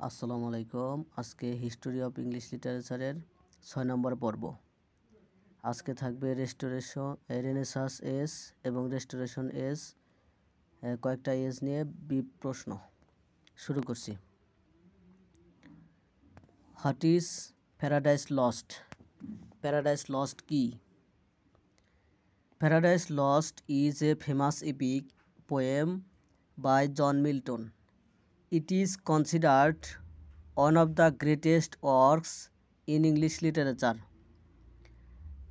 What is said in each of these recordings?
আসসালামু আলাইকুম। আজকে হিস্টোরি অফ ইংলিশ লিটারেচারের 6 নম্বর পর্ব। আজকে থাকবে রেনেসাঁস এজ এবং রেস্টোরেশন এজ, কয়েকটা এজ নিয়ে প্রশ্ন। শুরু করছি। What is Paradise Lost? Paradise Lost কি? Paradise Lost is a famous epic poem by John Milton. It is considered one of the greatest works in English literature.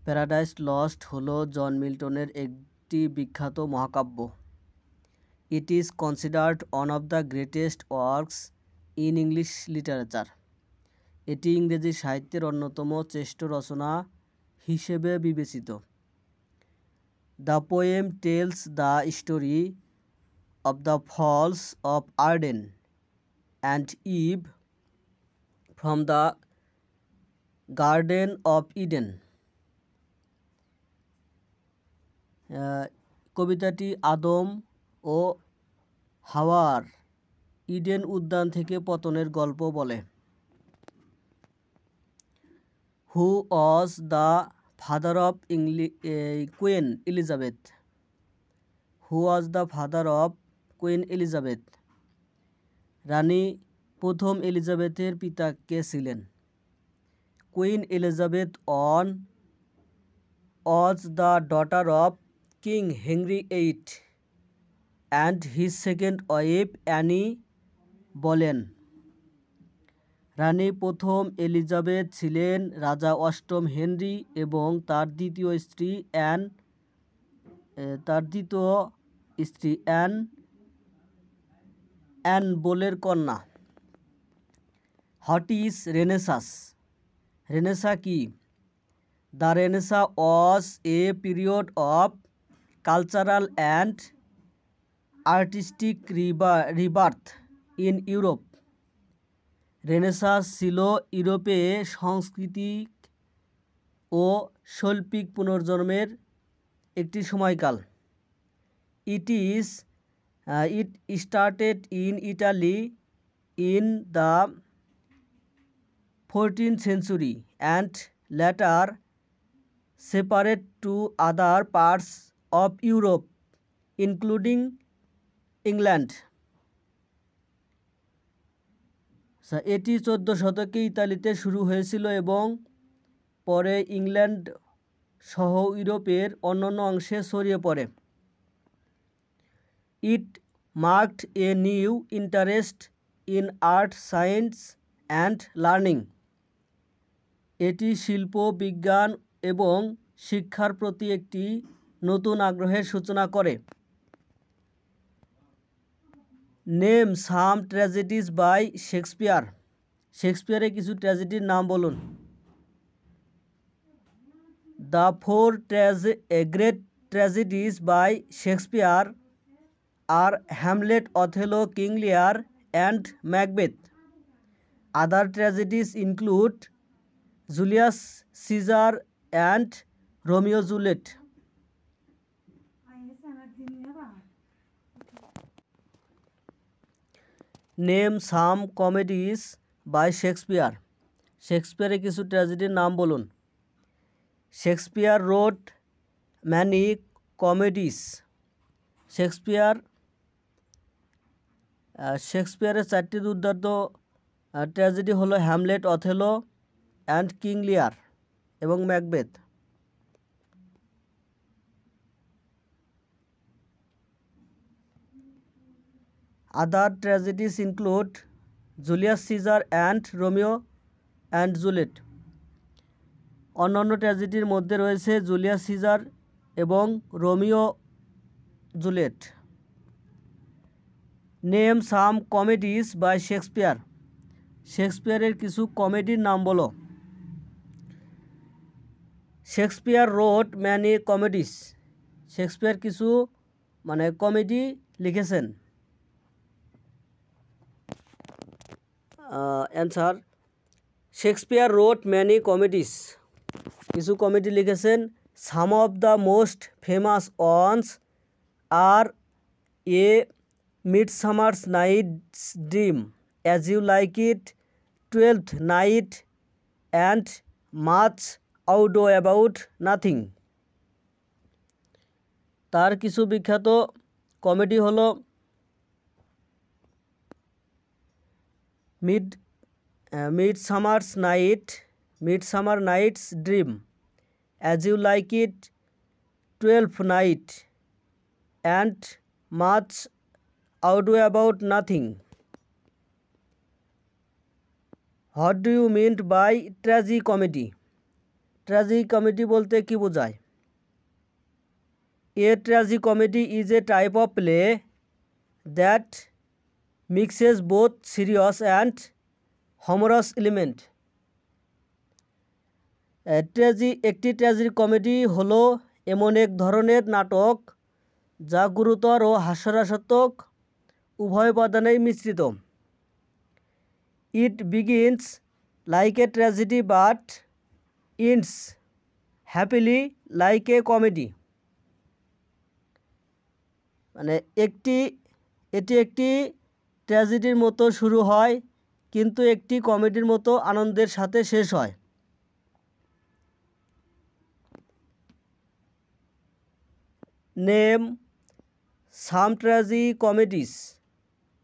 Paradise lost হলো জন মিল্টনের একটি বিখ্যাত মহাকাব্য। It is considered one of the greatest works in English literature. এটি ইংরেজি সাহিত্যের অন্যতম শ্রেষ্ঠ রচনা হিসেবে বিবেচিত। The poem tells the story of the falls of Arden and Eve from the Garden of Eden. কবিতাটি আদম ও হাওয়ার ইডেন উদ্যান থেকে পতনের গল্প বলে। Who was the father of queen Elizabeth? Who was the father of queen Elizabeth? রানী প্রথম এলিজাবেথের পিতা কে ছিলেন? Queen Elizabeth was the daughter of king Henry eight and his second wife Anne Boleyn. রানী প্রথম এলিজাবেথ ছিলেন রাজা অষ্টম হেনরি এবং তার দ্বিতীয় স্ত্রী অ্যান বোলের কন্যা। What is renaissance? রেনেসাঁ কি? The renaissance was a period of cultural and artistic rebirth in Europe. Renaissance ছিল ইউরোপে সাংস্কৃতিক ও শৈল্পিক পুনর্জন্মের একটি সময়কাল। It started in Italy in the 14th century and later spread to other parts of Europe, including England. এটি 14 শতকে ইতালিতে শুরু হয়েছিল এবং পরে ইংল্যান্ড সহ ইউরোপের অন্যান্য অংশে ছড়িয়ে পড়ে। It marked a new interest in art, science and learning. এটি শিল্প, বিজ্ঞান এবং শিক্ষার প্রতি একটি নতুন আগ্রহের সূচনা করে। Name some tragedies by Shakespeare. শেক্সপিয়ারের কিছু ট্র্যাজেডির নাম বলুন। The four great tragedies by Shakespeare are Hamlet, Othello, King Lear and Macbeth. Other tragedies include Julius Caesar and Romeo Juliet. Name some comedies by Shakespeare. শেক্সপিয়ারের কিছু ট্র্যাজেডির নাম বলুন। Shakespeare wrote many কমেডিস। শেক্সপিয়ারের 4টি দুর্দান্ত ট্র্যাজেডি হলো Hamlet, Othello and King Lear এবং Macbeth. Other tragedies include Julius Caesar and Romeo and Juliet. অন্যান্য ট্র্যাজেডির মধ্যে রয়েছে জুলিয়াস সিজার এবং Romeo Juliet. Name some comedies by Shakespeare. শেক্সপিয়ারের কিছু কমেডির নাম বলো। Shakespeare wrote many comedies. Shakespeare কিছু কমেডি লিখেছেন। Answer, Shakespeare wrote many comedies. কিছু কমেডি লিখেছেন। Some of the most famous ones are A Midsummer's Night's dream as you like it, 12th night and much আউডো about nothing. তার কিছু বিখ্যাত comedy হলো midsummer night's dream, as you like it, 12th night and much আউডো about nothing. What do you mean by tragicomedy? Tragicomedy বলতে কি বোঝায়? A tragicomedy is a type of play that mixes both serious and humorous element. একটি tragicomedy হলো এমন এক ধরনের নাটক যা গুরুতর ও হাস্যরসাত্মক উভয় উপাদানেই মিশ্রিত। It begins like a tragedy but ends happily like a comedy. মানে এটি একটি ট্র্যাজেডির মতো শুরু হয় কিন্তু একটি কমেডির মতো আনন্দের সাথে শেষ হয়। Name some tragicomedies.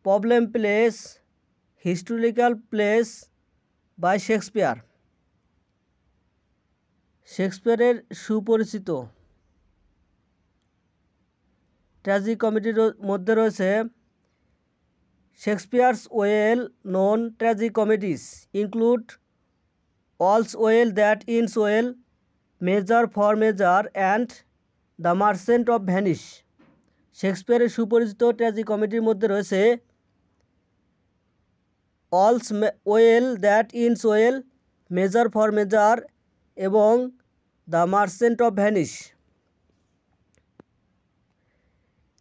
Problem plays, historical plays by Shakespeare. শেক্সপিয়ারের সুপরিচিত ট্র্যাজিকমেডির মধ্যে রয়েছে Shakespeare's well known tragicomedies include all's well that ends well, measure for measure and the merchant of Venice. শেক্সপিয়ারের সুপরিচিত ট্র্যাজিকমেডির মধ্যে রয়েছে all's well that ends well, measure for measure এবং the merchant of Venice.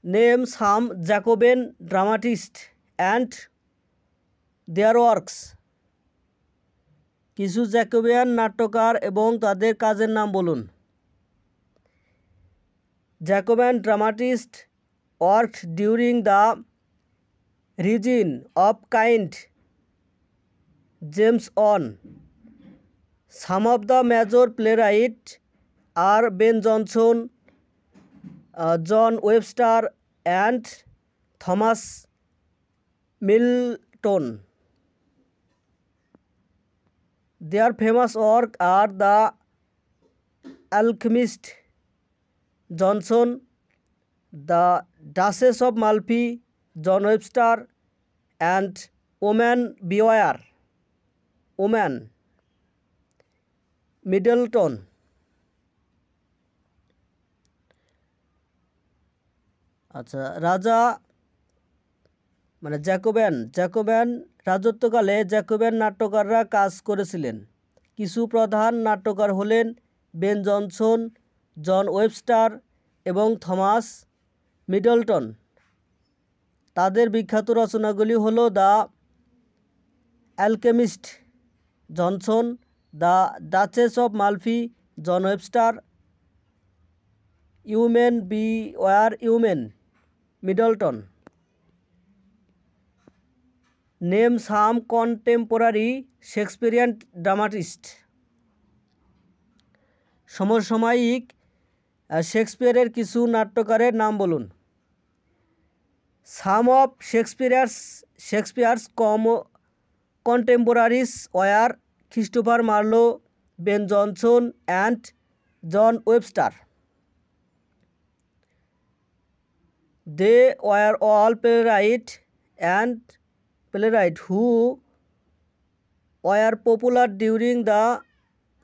Name some Jacobean dramatist and their works. কিছু জ্যাকোবিয়ান নাট্যকার এবং তাদের কাজের নাম বলুন। Jacobian dramatist worked during the reign of king James one. Some of the major playwright are Ben Jonson, John Webster and Thomas Milton. Their famous work are The Alchemist, Johnson, The Duchess of Malfi, John Webster, and Woman Beware, Woman, Middleton. আচ্ছা, রাজা মানে Jacobian রাজত্বকালে Jacobian নাট্যকাররা কাজ করেছিলেন। কিছু প্রধান নাট্যকার হলেন বেন জনসন, জন ওয়েবস্টার এবং থমাস মিডলটন। তাদের বিখ্যাত রচনাগুলি হলো the alchemist, Jonson, the duchess of Malfi, John Webster, women beware women, Middleton. Name some contemporary Shakespearean dramatist. সমসাময়িক শেক্সপিয়ারের কিছু নাট্যকারের নাম বলুন। Some of Shakespeare's contemporaries were Christopher Marlowe, Ben Jonson and John Webster. They were all playwright who were popular during the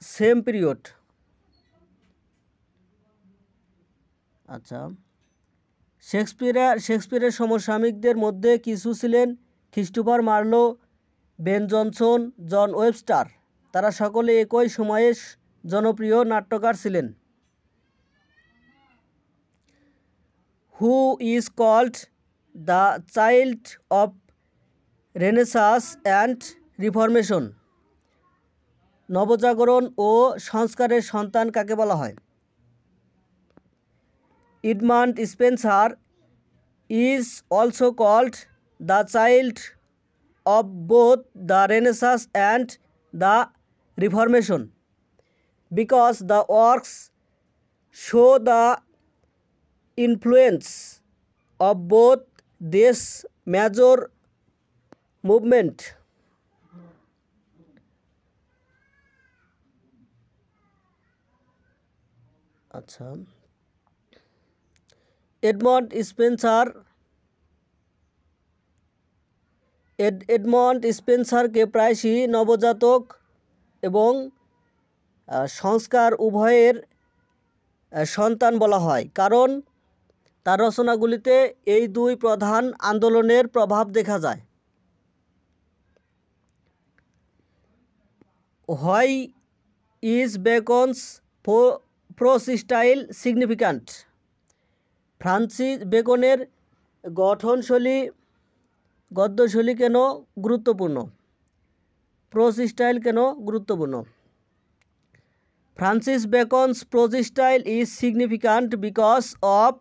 same period. আচ্ছা, শেক্সপিয়ারের সমসাময়িকদের মধ্যে কিছু ছিলেন Christopher Marlowe, Ben Jonson, John Webster. তারা সকলে একই সময়ে জনপ্রিয় নাট্যকার ছিলেন। Who is called the child of renaissance and reformation. নবজাগরণ ও সংস্কারের সন্তান কাকে বলা হয়? Edmund Spenser is also called the child of both the Renaissance and the Reformation, because the works show the influence of both these major movement. अच्छा, Edmund Spenser के प्रायशই নবজাতক এবং সংস্কার উভয়ের সন্তান বলা হয়, কারণ তার রচনাগুলিতে এই দুই প্রধান আন্দোলনের প্রভাব দেখা যায়। Why is Bacon's prose style significant? Francis বেকনের গঠনশৈলী গদ্যশৈলী কেন গুরুত্বপূর্ণ? প্রোজ স্টাইল কেন গুরুত্বপূর্ণ? Francis Bacon's prose style is significant because of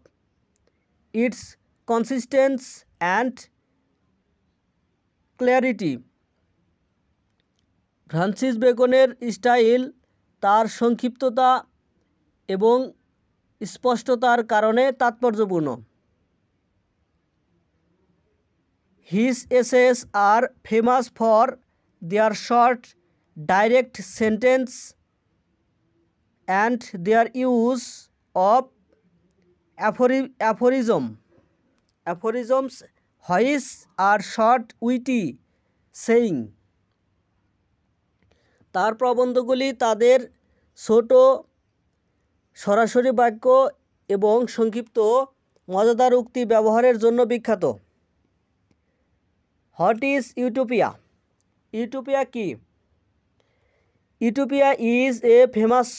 its consistence and clarity. Francis বেকনের স্টাইল তার সংক্ষিপ্ততা এবং স্পষ্টতার কারণে তাৎপর্যপূর্ণ। His essays are famous for their short, direct sentence and their use of aphorisms, which are short, witty saying. তার প্রবন্ধগুলি তাদের ছোট সরাসরি বাক্য এবং সংক্ষিপ্ত মজাদার উক্তি ব্যবহারের জন্য বিখ্যাত। What is Utopia? ইউটোপিয়া কি? Utopia is a famous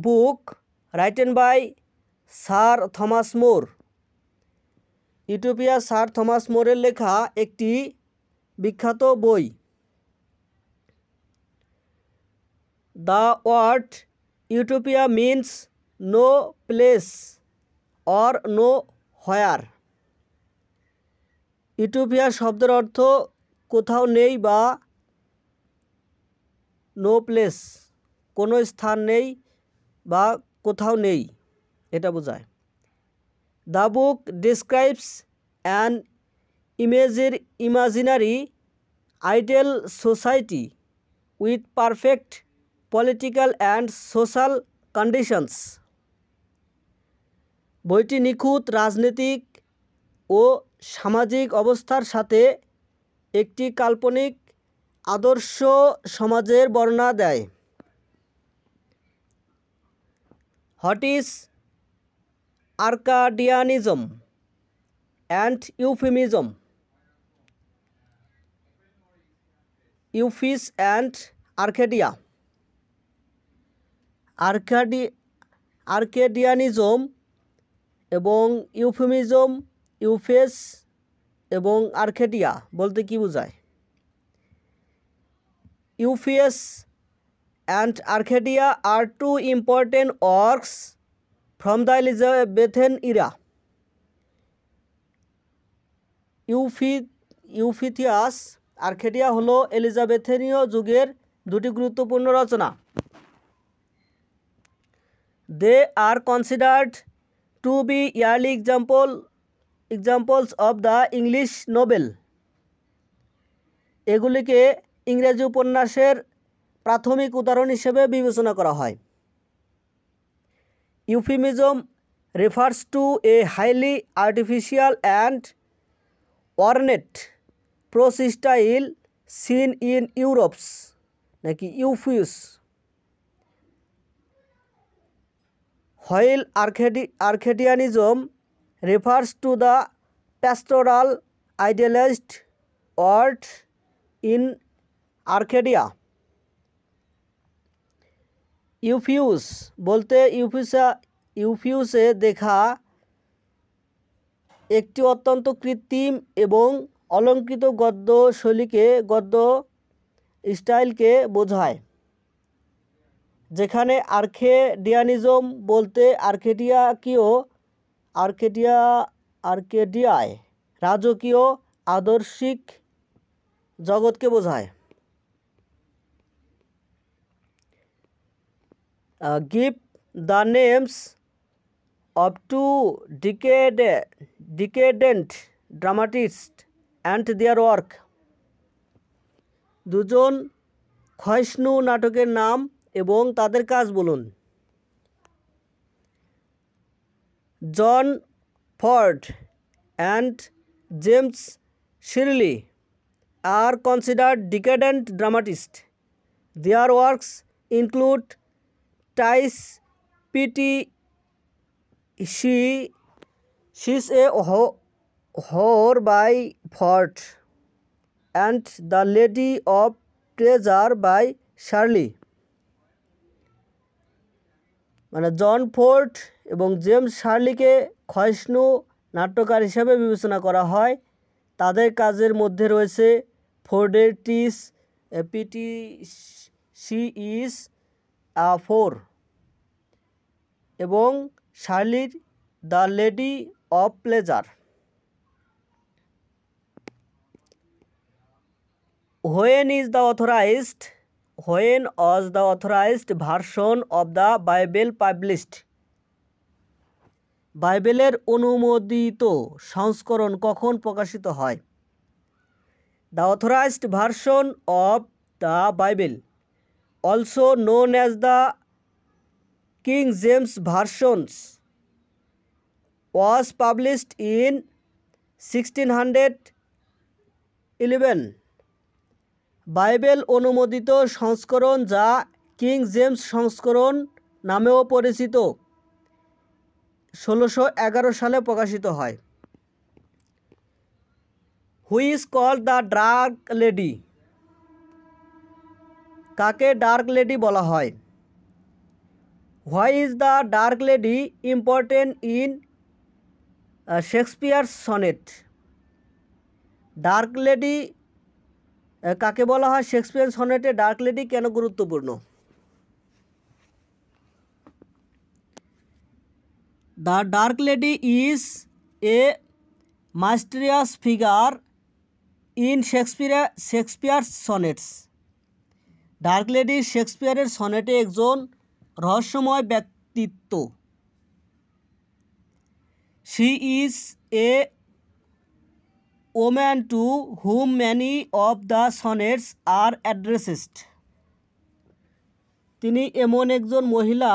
book written by sir Thomas More. Utopia sir Thomas মোরের লেখা একটি বিখ্যাত বই। The word Utopia means no place or no where. Utopia শব্দের অর্থ কোথাও নেই বা নো প্লেস, কোনো স্থান নেই বা কোথাও নেই, এটা বোঝায়। The book describes an imaginary ideal society with perfect political and social conditions. বইটি নিখুঁত রাজনৈতিক ও সামাজিক অবস্থার সাথে একটি কাল্পনিক আদর্শ সমাজের বর্ণনা দেয়। What is Arcadianism and euphemism? Euphues and Arcadia. Arcadianism এবং ইউফেমিজম, ইউফেস এবং আর্কেডিয়া বলতে কি বোঝায়? Euphues and Arcadia are two important works from the Elizabethan era. Euphues, Arcadia হলো এলিজাবেথেনীয় যুগের দুটি গুরুত্বপূর্ণ রচনা। They are considered to be early examples of the English novel. এগুলিকে ইংরেজি উপন্যাসের প্রাথমিক উদাহরণ হিসেবে বিবেচনা করা হয়। Euphemism refers to a highly artificial and ornate prose style seen in Europe's, নাকি ইউফিউস। While Arcadianism refers to the pastoral idealized world in Arcadia. ইউফিউস বলতে ইউফিউসে দেখা একটি অত্যন্ত কৃত্রিম এবং অলঙ্কৃত গদ্য স্টাইলকে বোঝায়, যেখানে আর্কেডিয়ানিজম বলতে আর্কেডিয়ায় রাজকীয় আদর্শিক জগৎকে বোঝায়। Give the names of two decadent dramatists and their work. দুজন ক্ষয়িষ্ণু নাটকের নাম এবং তাদের কাজ বলুন। John Ford and James Shirley are considered decadent dramatists. Their works include Tis Pity She's a Whore by Ford and The Lady of Treasure by Shirley. মানে John Ford এবং জেমস শার্লিকে ক্ষয়িষ্ণু নাট্যকার হিসেবে বিবেচনা করা হয়। তাদের কাজের মধ্যে রয়েছে ফোর্ডের tis pity she is a whore এবং শার্লির the lady of pleasure. When was the authorized version of the Bible published? বাইবেলের অনুমোদিত সংস্করণ কখন প্রকাশিত হয়? The authorized version of the Bible, also known as the King James Version, was published in 1611. Bible অনুমোদিত সংস্করণ যা কিং জেমস সংস্করণ নামেও পরিচিত 1611 সালে প্রকাশিত হয়। Who is called the dark lady? কাকে ডার্ক লেডি বলা হয়? Why is the dark lady important in Shakespeare sonnet? Dark lady কাকে বলা হয়? শেক্সপিয়ার সনেটে ডার্ক লেডি কেন গুরুত্বপূর্ণ? The Dark Lady is a mysterious figure in Shakespeare's sonnets. Dark lady শেক্সপিয়ারের সনেটে একজন রহস্যময় ব্যক্তিত্ব। She is a woman to whom many of the sonnets are addressed. তিনি এমন একজন মহিলা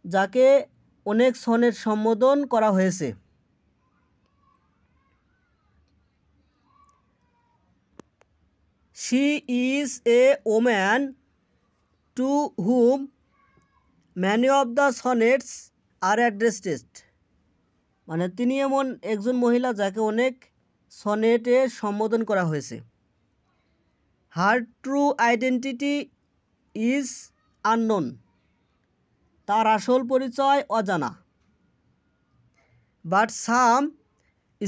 যাকে অনেক সনেট সম্বোধন করা হয়েছে। She is a woman to whom many of the sonnets are addressed. মানে তিনি এমন একজন মহিলা যাকে অনেক সনেটে সম্বোধন করা হয়েছে। Her true identity is unknown. তার আসল পরিচয় অজানা। But some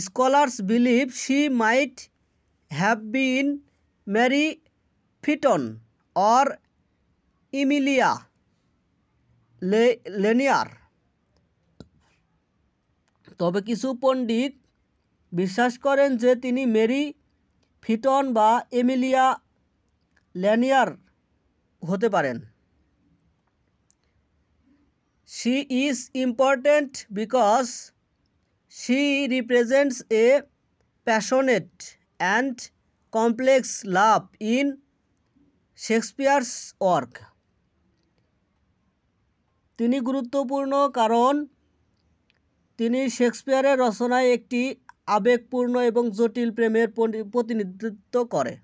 scholars believe she might have been Mary Fitton or Emilia Lanier. তবে কিছু পণ্ডিত বিশ্বাস করেন যে তিনি মেরি ফিটন বা এমিলিয়া ল্যানিয়ার হতে পারেন। She is important because she represents a passionate and complex love in Shakespeare's work. তিনি গুরুত্বপূর্ণ কারণ তিনি শেক্সপিয়ারের রচনায় একটি আবেগপূর্ণ এবং জটিল প্রেমের প্রতিনিধিত্ব করে।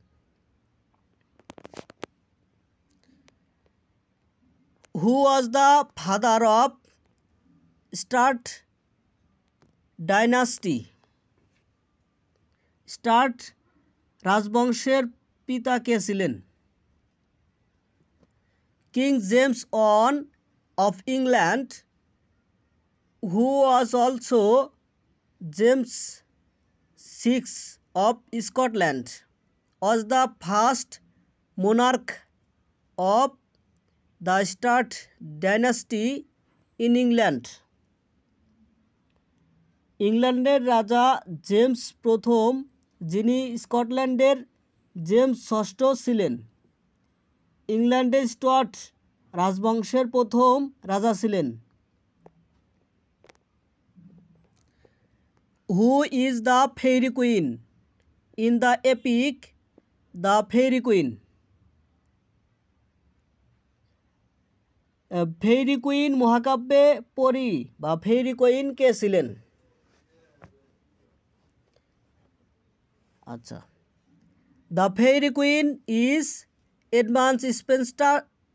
Who was the father of Stuart dynasty? Start রাজবংশের পিতা কে ছিলেন? King James of England, who was also James VI of Scotland, was the first monarch of the Stuart dynasty in England. ইংল্যান্ডের রাজা জেমস প্রথম, যিনি স্কটল্যান্ডের জেমস ষষ্ঠ ছিলেন ইংল্যান্ডের স্টুয়ার্ট রাজবংশের প্রথম রাজা ছিলেন। Who is the fairy queen in the epic the fairy queen? Fairy queen মহাকাব্যে পরী বা ফেইরি কুইন কে ছিলেন? আচ্ছা, the fairy queen is Edmund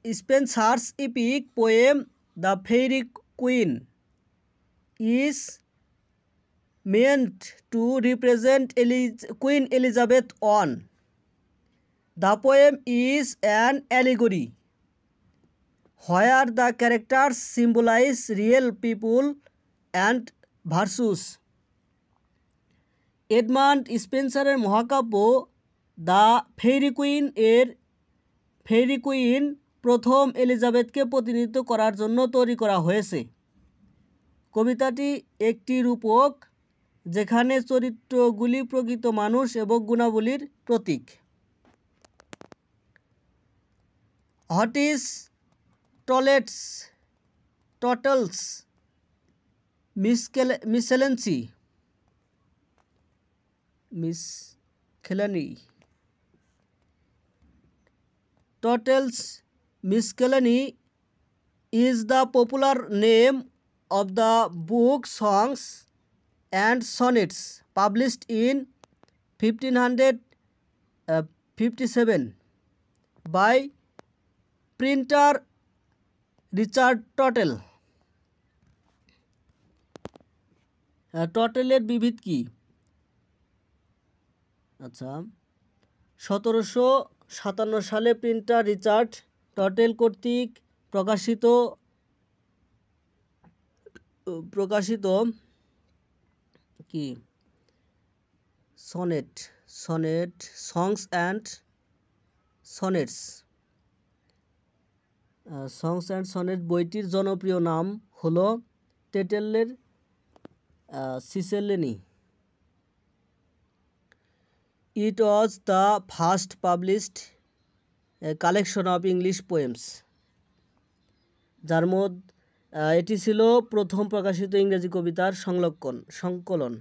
Spenser's epic poem the fairy queen is meant to represent Queen Elizabeth I. The poem is an allegory where the characters symbolize real people and virtues. Edmund স্পেন্সারের মহাকাব্য the fairy queen এর fairy queen প্রথম এলিজাবেথকে প্রতিনিধিত্ব করার জন্য তৈরি করা হয়েছে। কবিতাটি একটি রূপক যেখানে চরিত্রগুলি প্রকৃত মানুষ এবং গুণাবলীর প্রতীক। What is Tottel's miscellany? Total's Miscellany is the popular name of the book Songs and Sonnets published in 1557 by printer Richard Tottle. টটেলের বিবিধ কি? আচ্ছা, 1757 সালে প্রিন্টার রিচার্ড টটেল কর্তৃক প্রকাশিত কি সনেট সংস অ্যান্ড সনেটস বইটির জনপ্রিয় নাম হলো টেটেলের সিসেলেনি। It was the first published collection of English poems. যার মধ্যে এটি ছিল প্রথম প্রকাশিত ইংরেজি কবিতার সংকলন,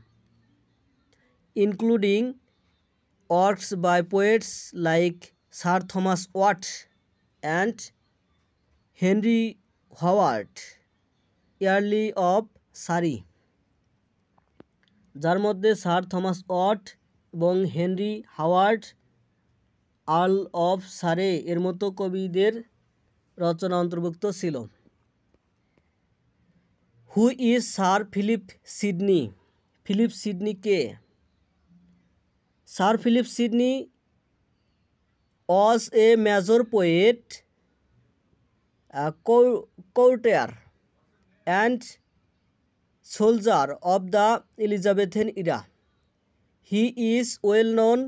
including works by poets like sir Thomas Wyatt and Henry Howard Earl of Surrey, যার মধ্যে স্যার থমাস ওয়াট এবং Henry Howard Earl of Surrey এর মতো কবিদের রচনা অন্তর্ভুক্ত ছিল। Who is sir Philip Sidney? Philip Sidney কে? Sir Philip Sidney was a major poet, courtier and soldier of the Elizabethan era. He is well known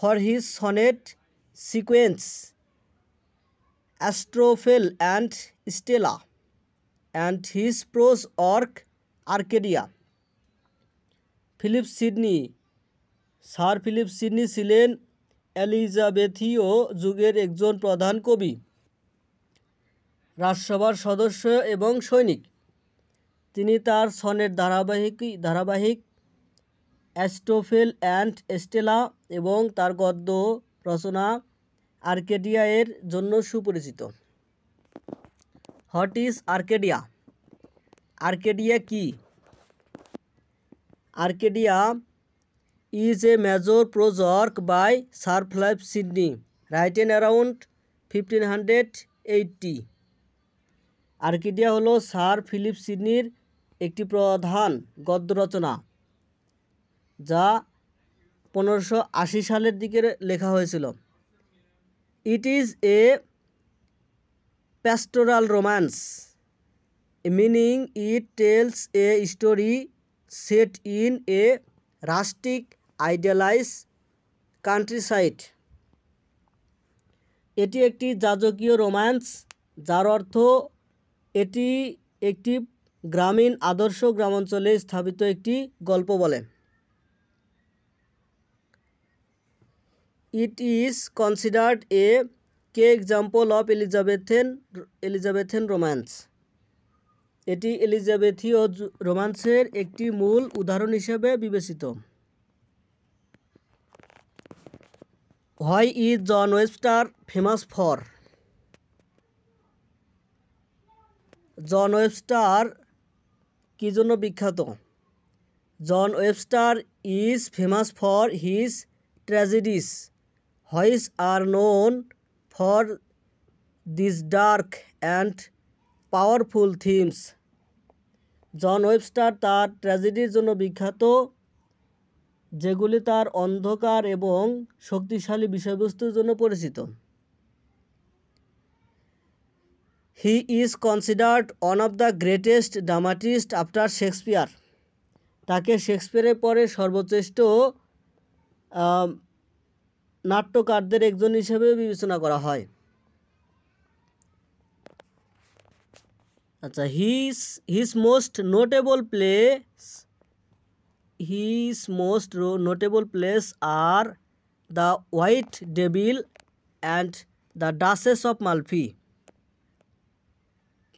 for his sonnet sequence Astrophel and Stella and his prose work Arcadia. Sir Philip Sidney ছিলেন এলিজাবেথীয় যুগের একজন প্রধান কবি, রাজসভার সদস্য এবং সৈনিক। তিনি তার সনেট ধারাবাহিক অ্যাস্ট্রোফেল অ্যান্ড স্টেলা এবং তার গদ্য রচনা আর্কেডিয়া এর জন্য সুপরিচিত। What is Arcadia? আর্কেডিয়া কি? Arcadia is a major prose work by sir Philip Sidney written around 1580। Arcadia হলো স্যার ফিলিপ সিডনির একটি প্রধান গদ্য রচনা যা 1580 সালের দিকে লেখা হয়েছিল। ইট is A pastoral romance, meaning it tells a story set in a rustic idealise countryside. এটি একটি যাজকীয় রোম্যান্স যার অর্থ এটি একটি গ্রামীণ আদর্শ গ্রামাঞ্চলে স্থাপিত একটি গল্প বলে। It is considered a key example of Elizabethan romance. এটি এলিজাবেথীয় রোমান্সের একটি মূল উদাহরণ হিসেবে বিবেচিত। Why is John Webster famous for? John Webster কি জন্য বিখ্যাত? John Webster is famous for his tragedies, which are known for these dark and powerful themes. John Webster তার ট্র্যাজেডির জন্য বিখ্যাত, যেগুলি তার অন্ধকার এবং শক্তিশালী বিষয়বস্তুর জন্য পরিচিত। He is considered one of the greatest dramatists after Shakespeare. তাকে শেক্সপিয়ারের পরে সর্বশ্রেষ্ঠ নাট্যকারদের একজন হিসেবে বিবেচনা করা হয়। আচ্ছা, his most notable plays are The White Devil and The Duchess of Malfi.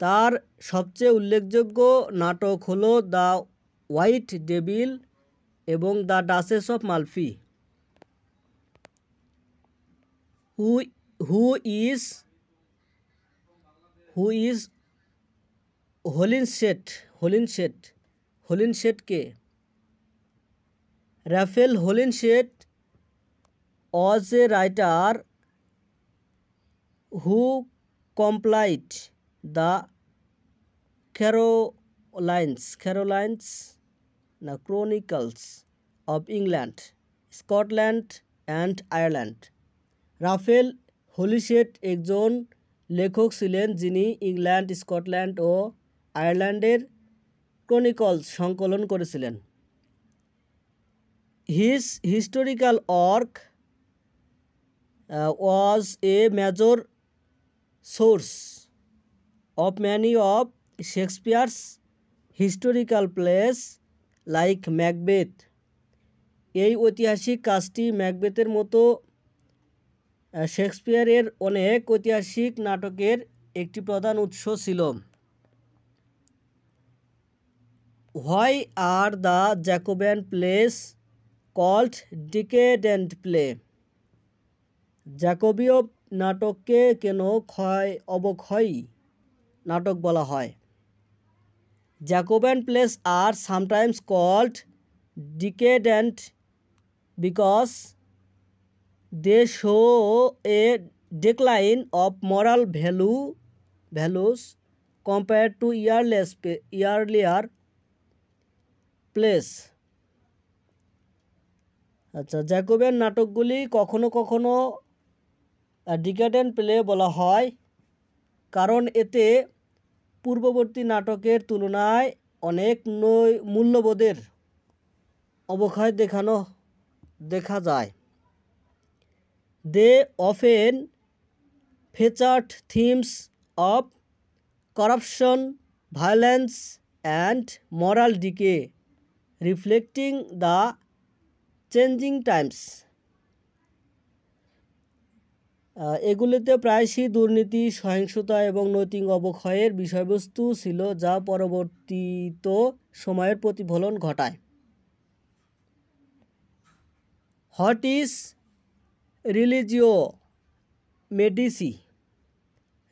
তার সবচেয়ে উল্লেখযোগ্য নাটক হলো দ্য হোয়াইট ডেভিল এবং the duchess of Malfi. Who is Holinshed কে? Raphael Holinshed was a writer who compiled the Chronicles of England, Scotland and Ireland. Raphael Holinshed একজন লেখক ছিলেন যিনি ইংল্যান্ড, স্কটল্যান্ড ও আয়ারল্যান্ডের ক্রনিকলস সংকলন করেছিলেন। His historical work was a major source of many of Shakespeare's historical plays like Macbeth. এই ঐতিহাসিক কাজটি ম্যাকবেথের মতো শেক্সপিয়ারের অনেক ঐতিহাসিক নাটকের একটি প্রধান উৎস ছিল। Why are the Jacobean plays called decadent play? জ্যাকবীয় নাটককে কেন অবক্ষয়ী নাটক বলা হয়? Jacobean plays are sometimes called decadent because they show a decline of moral values compared to earlier plays. আচ্ছা, জ্যাকোবিয়ান নাটকগুলি কখনো কখনো ডিক্যাডেন্ট প্লে বলা হয় কারণ এতে পূর্ববর্তী নাটকের তুলনায় অনেক মূল্যবোধের অবক্ষয় দেখা যায়। They often featured themes of corruption, violence and moral decay, reflecting the changing times. এগুলিতে প্রায়শই দুর্নীতি, সহিংসতা এবং নৈতিক অবক্ষয়ের বিষয়বস্তু ছিল যা পরবর্তীত সময়ের প্রতিফলন ঘটায়। What is Religio Medici?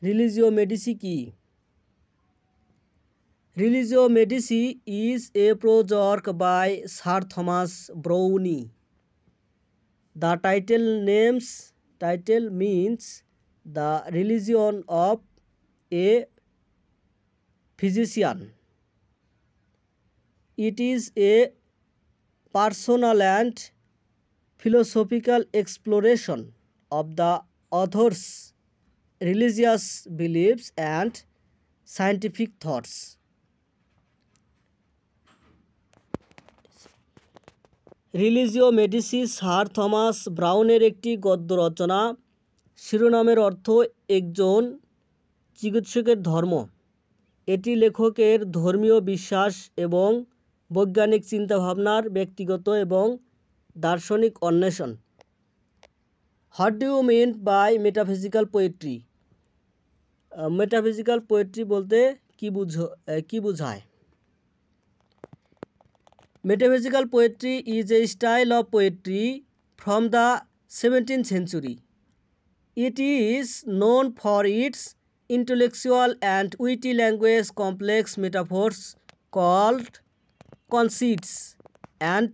Religio Medici কি? Religio Medici is a prose work by Sir Thomas Browne. The title means the religion of a physician. It is a personal and philosophical exploration of the author's religious beliefs and scientific thoughts. Religio Medici sir Thomas ব্রাউনের একটি গদ্য রচনা। শিরোনামের অর্থ একজন চিকিৎসকের ধর্ম। এটি লেখকের ধর্মীয় বিশ্বাস এবং বৈজ্ঞানিক চিন্তাভাবনার ব্যক্তিগত এবং দার্শনিক অন্বেষণ। What do you mean by metaphysical poetry? Metaphysical poetry বলতে কি বোঝায়? Metaphysical poetry is a style of poetry from the 17th century. It is known for its intellectual and witty language, complex metaphors called conceits, and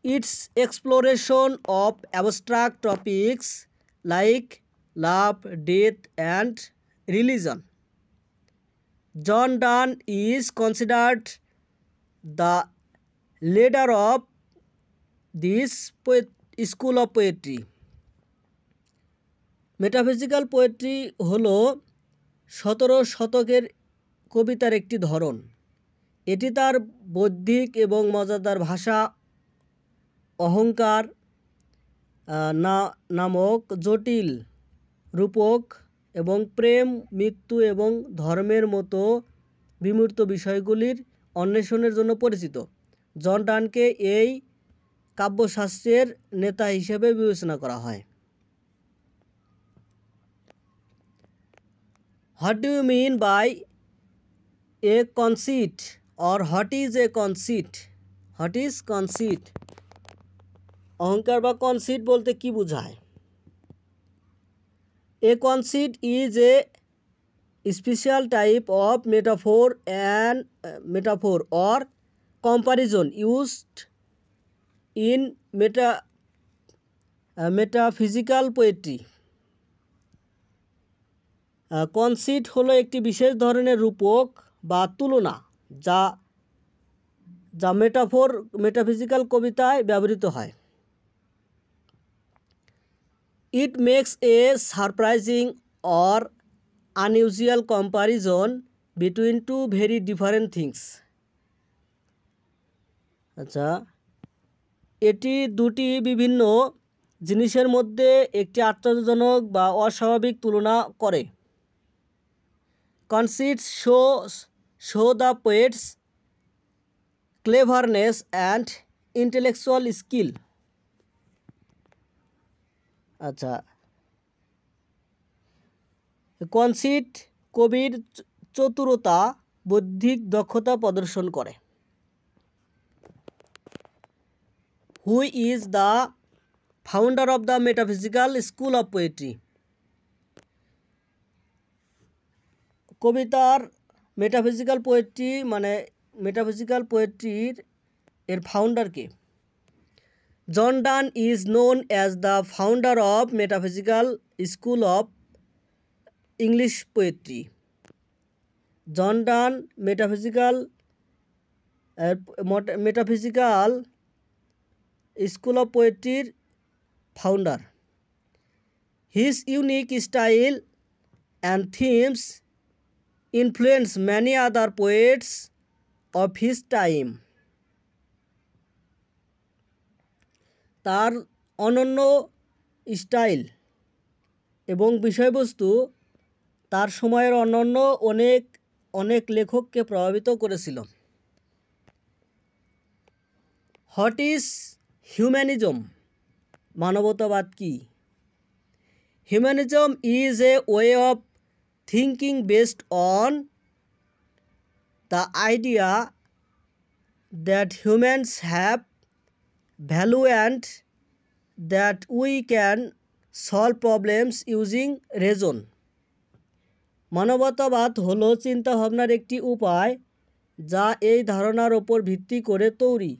its exploration of abstract topics like love, death, and religion. John Donne is considered the leader of this school of poetry. Metaphysical poetry হলো 17 শতকের কবিতার একটি ধরন। এটি তার বৌদ্ধিক এবং মজাদার ভাষা, অহংকার নামক জটিল রূপক এবং প্রেম, মৃত্যু এবং ধর্মের মতো বিমূর্ত বিষয়গুলির অন্বেষণের জন্য পরিচিত। জন ডানকে এই কাব্যশাস্ত্রের নেতা হিসেবে বিবেচনা করা হয়। What do you mean by a conceit or what is a conceit? What is conceit? অহংকার বা কনসিট বলতে কি বোঝায়? A conceit is a special type of metaphor or comparison used in metaphysical poetry. Conceit হলো একটি বিশেষ ধরনের রূপক বা তুলনা যা মেটাফিজিক্যাল কবিতায় ব্যবহৃত হয়। It makes a surprising or unusual comparison between two very different things. আচ্ছা, এটি দুটি বিভিন্ন জিনিসের মধ্যে একটি আশ্চর্যজনক বা অস্বাভাবিক তুলনা করে। Conceits show the poet's cleverness and intellectual skill. আচ্ছা, কনসিট কবির চতুরতা, বৌদ্ধিক দক্ষতা প্রদর্শন করে। Who is the founder of the metaphysical school of poetry? কবিতার মেটাফিজিক্যাল পোয়েট্রির এর ফাউন্ডারকে? John Donne is known as the founder of metaphysical school of English poetry. John Donne metaphysical school of পোয়েট্রির founder. His unique style and themes influence many other poets of his time. তার অনন্য style এবং বিষয়বস্তু তার সময়ের অন্যান্য অনেক লেখককে প্রভাবিত করেছিল। What is humanism? মানবতাবাদ কি? Humanism is a way of thinking based on the idea that humans have value and that we can solve problems using reason. মানবতাবাদ হলো চিন্তাভাবনার একটি উপায় যা এই ধারণার ওপর ভিত্তি করে তৈরি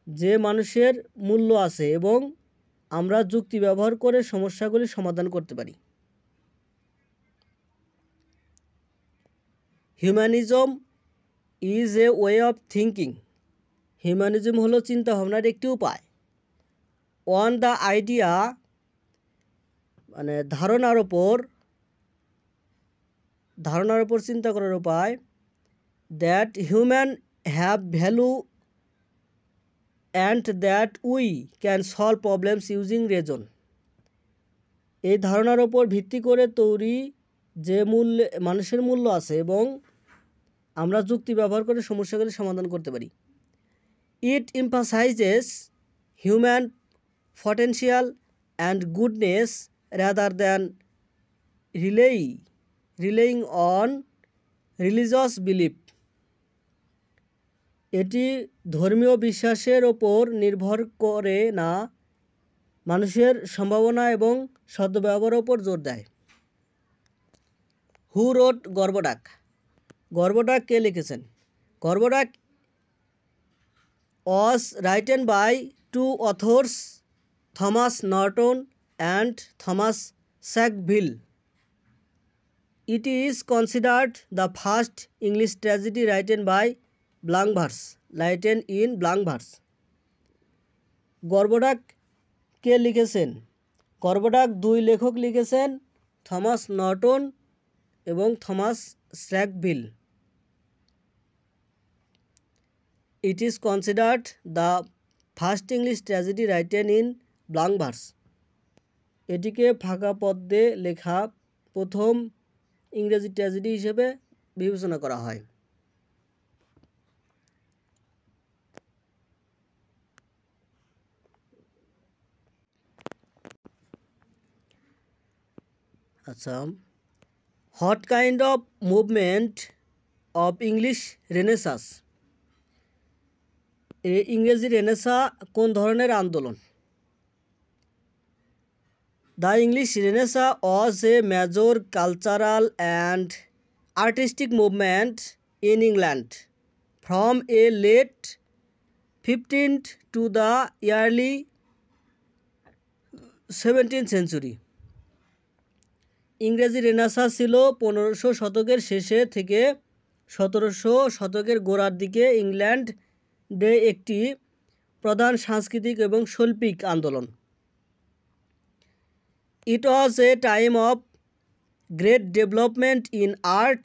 যে মানুষের মূল্য আছে এবং আমরা যুক্তি ব্যবহার করে সমস্যাগুলি সমাধান করতে পারি। Humanism is a way of thinking. Humanism হলো চিন্তাভাবনার একটি উপায়। অন দ্য আইডিয়া ধারণার ওপর চিন্তা করার উপায়। That human have value and that we can solve problems using Rezon. এই ধারণার ওপর ভিত্তি করে তৈরি যে মানুষের মূল্য আছে এবং আমরা যুক্তি ব্যবহার করে সমস্যাগুলি সমাধান করতে পারি। It emphasises human potential and goodness rather than relying on religious belief. এটি ধর্মীয় বিশ্বাসের ওপর নির্ভর করে না, মানুষের সম্ভাবনা এবং সদ্ব্যবহারের ওপর জোর দেয়। হু রোট গর্ভডাক? গর্ভডাক কে লিখেছেন? Gorboduc was written by two authors, Thomas Norton and Thomas Sackville. It is considered the first English tragedy written in blank verse. গর্ভডাক কে লিখেছেন? গর্ভডাক দুই লেখক লিখেছেন, থমাস নর্টন এবং Thomas স্যাকভিল। It is considered the first English tragedy written in blank verse. এটিকে ফাঁকা পদ্যে লেখা প্রথম ইংরেজি ট্র্যাজেডি হিসেবে বিবেচনা করা হয়। আচ্ছা, what kind of movement of English Renaissance? ইংরেজি রেনেসাঁ কোন ধরনের আন্দোলন? The English Renaissance was a major cultural and artistic movement in England from a late 15th to the early 17th century. ইংরেজি রেনেসাঁ ছিল 1500 শতকের শেষে থেকে 1700 শতকের গোড়ার দিকে ইংল্যান্ডে একটি প্রধান সাংস্কৃতিক এবং শৈল্পিক আন্দোলন। It was a time of great development in art,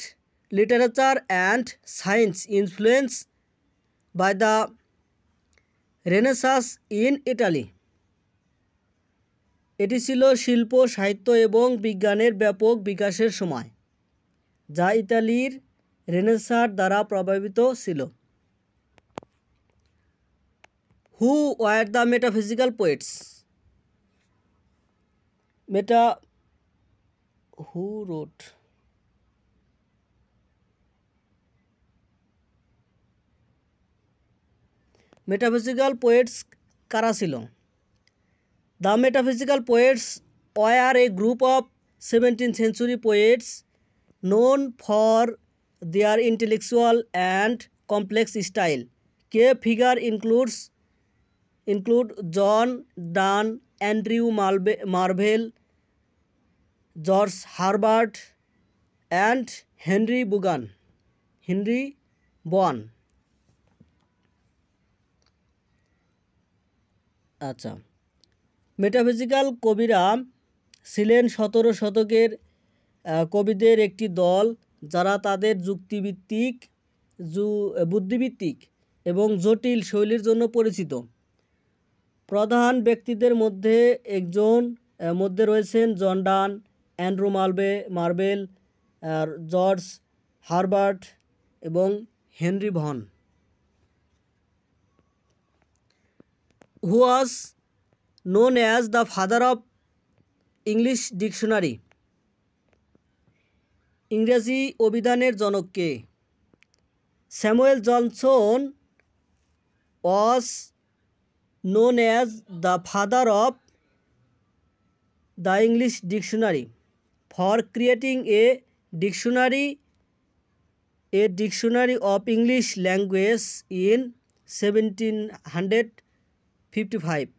literature and science influenced by the Renaissance in Italy. এটি ছিল শিল্প, সাহিত্য এবং বিজ্ঞানের ব্যাপক বিকাশের সময়, যা ইতালির রেনেসাঁর দ্বারা প্রভাবিত ছিল। Who were the metaphysical poets? Who wrote? Metaphysical poets কারা ছিল? The metaphysical poets were a group of 17th century poets known for their intellectual and complex style. Key figure include John Donne, Andrew Marvell, George Herbert and Henry Vaughan. আচ্ছা, metaphysical কবিরা ছিলেন 17 শতকের কবিদের একটি দল, যারা তাদের বুদ্ধিভিত্তিক এবং জটিল শৈলীর জন্য পরিচিত। প্রধান ব্যক্তিদের মধ্যে রয়েছেন John Donne, Andrew Marvell, George Herbert এবং Henry Vaughan. Who was known as the father of English dictionary? ইংরেজি অভিধানের জনক কে? Samuel Johnson was known as the father of the English dictionary for creating a dictionary of English language in 1755.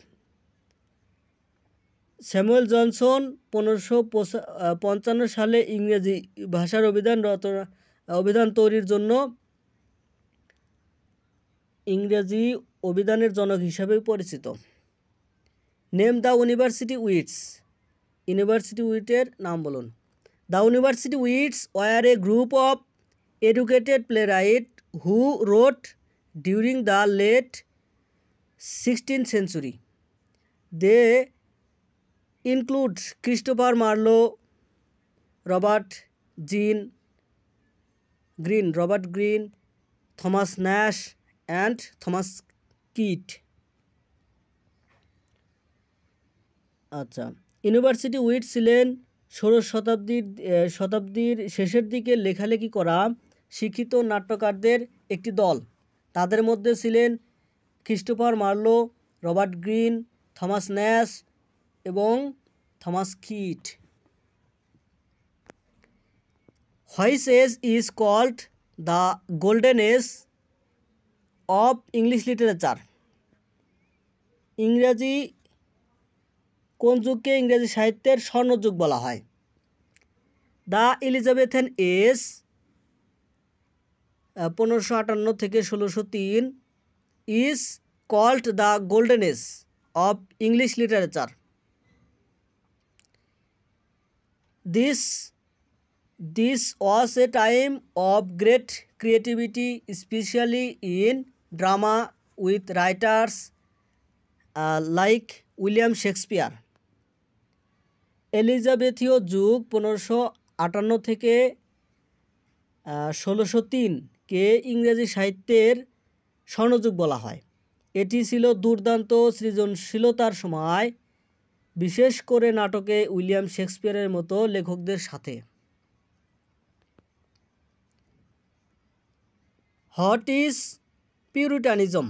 Samuel Johnson 1555 সালে ইংরেজি ভাষার অভিধান তৈরির জন্য ইংরেজি অভিধানের জনক হিসাবে পরিচিত। Name the university wits? University উইটের নাম বলুন। The university wits were a group of educated playwright who wrote during the late 16th century. They include Christopher Marlowe, Robert Greene, Thomas Nash and Thomas Keat. আচ্ছা, university wheat ছিলেন ষোড়শ শতাব্দীর শেষের দিকে লেখালেখি করা শিক্ষিত নাট্যকারদের একটি দল। তাদের মধ্যে ছিলেন Christopher Marlowe, Robert Greene, Thomas Nashe এবং Thomas Kyd. Which age is called the golden age of English literature. ইংরাজি কোন যুগকে ইংরেজি সাহিত্যের স্বর্ণযুগ বলা হয়? দ্য এলিজাবেথেন এজ 1558 থেকে 1603 is called the golden age of English literature. This was a time of great creativity, especially in drama with writers like William Shakespeare. এলিজাবেথীয় যুগ 1558 থেকে 1603 কে ইংরেজি সাহিত্যের স্বর্ণযুগ বলা হয়। এটি ছিল দুর্দান্ত সৃজনশীলতার সময়, বিশেষ করে নাটকে উইলিয়াম শেক্সপিয়ারের মতো লেখকদের সাথে। What is পিউরিটানিজম?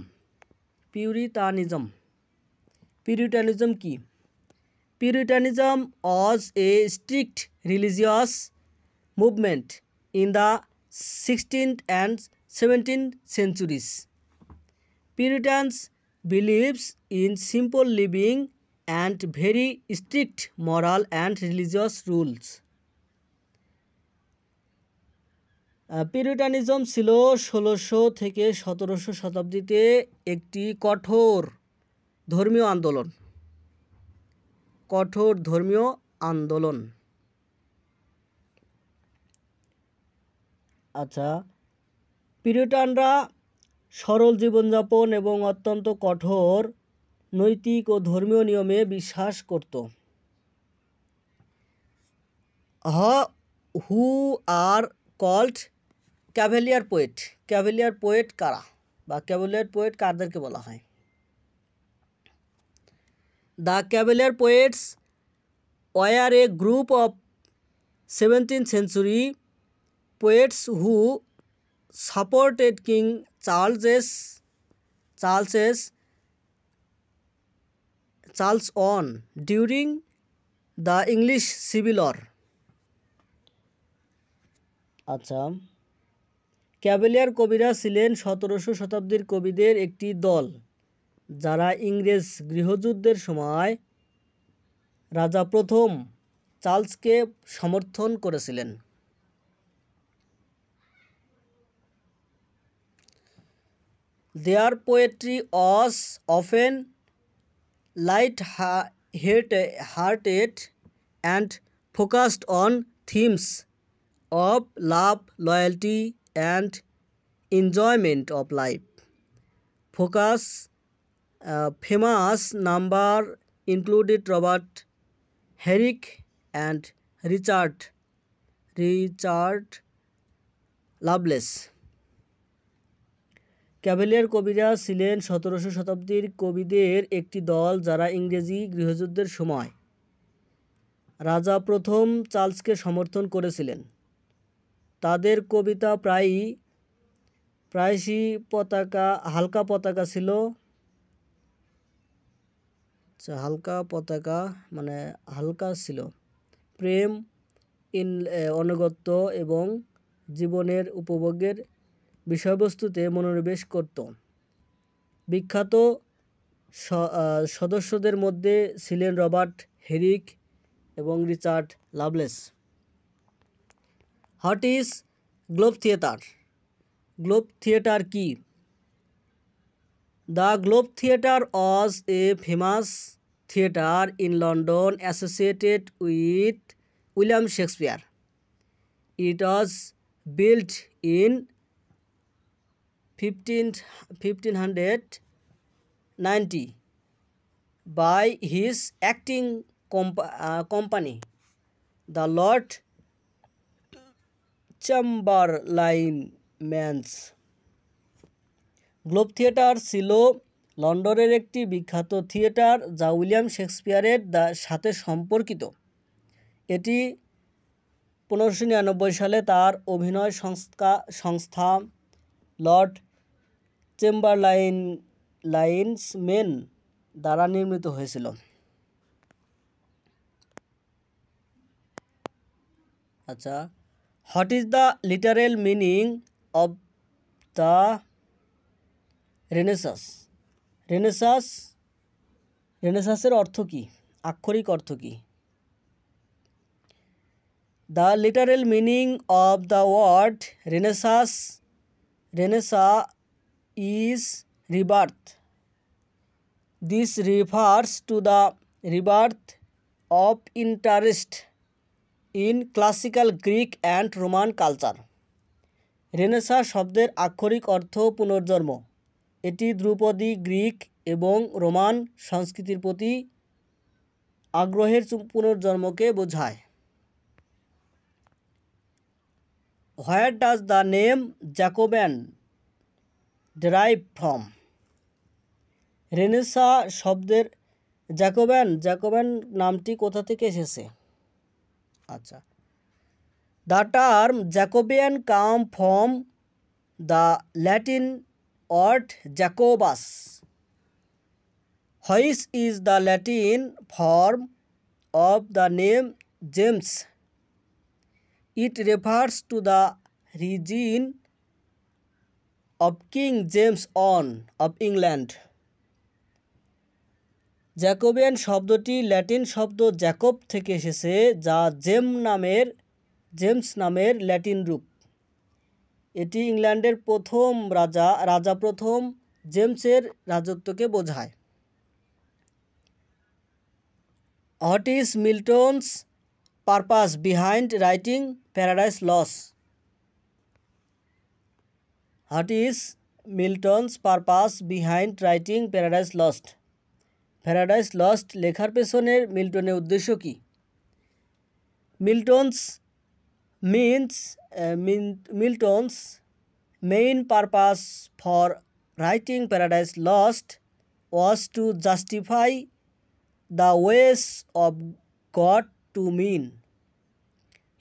পিউরিটানিজম কি? Puritanism was a strict religious movement in the 16th and 17th centuries. Puritans believed in simple living and very strict moral and religious rules. পিউরিটানিজম ছিল 1600 থেকে 1700 শতাব্দীতে একটি কঠোর ধর্মীয় আন্দোলন। আচ্ছা, পিউরিটানরা সরল জীবনযাপন এবং অত্যন্ত কঠোর নৈতিক ও ধর্মীয় নিয়মে বিশ্বাস করত। Who are called cavalier poet. Cavalier poet কারা বা ক্যাভেলিয়ার পোয়েট কাদেরকে বলা হয়? The Cavalier Poets were a group of 17th century poets who supported King Charles I during the English Civil War. আচ্ছা, ক্যাভেলিয়ার কবিরা ছিলেন 1700 শতাব্দীর কবিদের একটি দল, যারা ইংরেজ গৃহযুদ্ধের সময় রাজা প্রথম চার্লসকে সমর্থন করেছিলেন। Their poetry was often light-hearted and focused on themes of love, loyalty, and enjoyment of life. Famous number included Robert Herrick and Richard Lovelace. Cavalier কবিরা ছিলেন 1700 শতাব্দীর কবিদের একটি দল, যারা ইংরেজি গৃহযুদ্ধের সময় রাজা প্রথম চার্লসকে সমর্থন করেছিলেন। তাদের কবিতা প্রায়শই হালকা পতাকা ছিল। হালকা ছিল, প্রেম, অনুগত্য এবং জীবনের উপভোগের বিষয়বস্তুতে মনোনিবেশ করত। বিখ্যাত সদস্যদের মধ্যে ছিলেন রবার্ট হেরিক এবং Richard Lovelace. What is globe theatre? Globe theatre কি? The Globe Theatre was a famous theatre in London associated with William Shakespeare. It was built in 1590 by his acting company, the Lord Chamberlain's. Globe theatre ছিল লন্ডনের একটি বিখ্যাত theatre যা William শেক্সপিয়ারের সাথে সম্পর্কিত। এটি 1599 সালে তার অভিনয় সংস্থা লর্ড চেম্বারলাইনস মেন দ্বারা নির্মিত হয়েছিল। আচ্ছা, what is the literal meaning of the renaissance? রেনেসাঁসের অর্থ কী? আক্ষরিক অর্থ কী? The literal meaning of the word Renaissance is rebirth. This refers to the rebirth of interest in classical Greek and Roman culture. Renaissance শব্দের আক্ষরিক অর্থ পুনর্জন্ম। এটি ধ্রুপদী গ্রিক এবং রোমান সংস্কৃতির প্রতি আগ্রহের পুনর্জন্মকে বোঝায়। Where does the name Jacobin derive from? Renaissance শব্দের জ্যাকোবেন নামটি কোথা থেকে এসেছে? আচ্ছা, the term Jacobean come from the Latin word Jacobus, which is the Latin form of the name James. It refers to the reign of King James I of England. Jacobian শব্দটি Latin শব্দ Jacob থেকে এসেছে, যা James নামের Latin রূপ। এটি ইংল্যান্ডের প্রথম রাজা প্রথম জেমসের রাজত্বকে বোঝায়। What is Milton's purpose behind writing Paradise Lost? What is Milton's purpose behind writing Paradise Lost? Paradise Lost লেখার পেছনের মিল্টনের উদ্দেশ্য কী? Milton's main purpose for writing Paradise Lost was to justify the ways of God to men.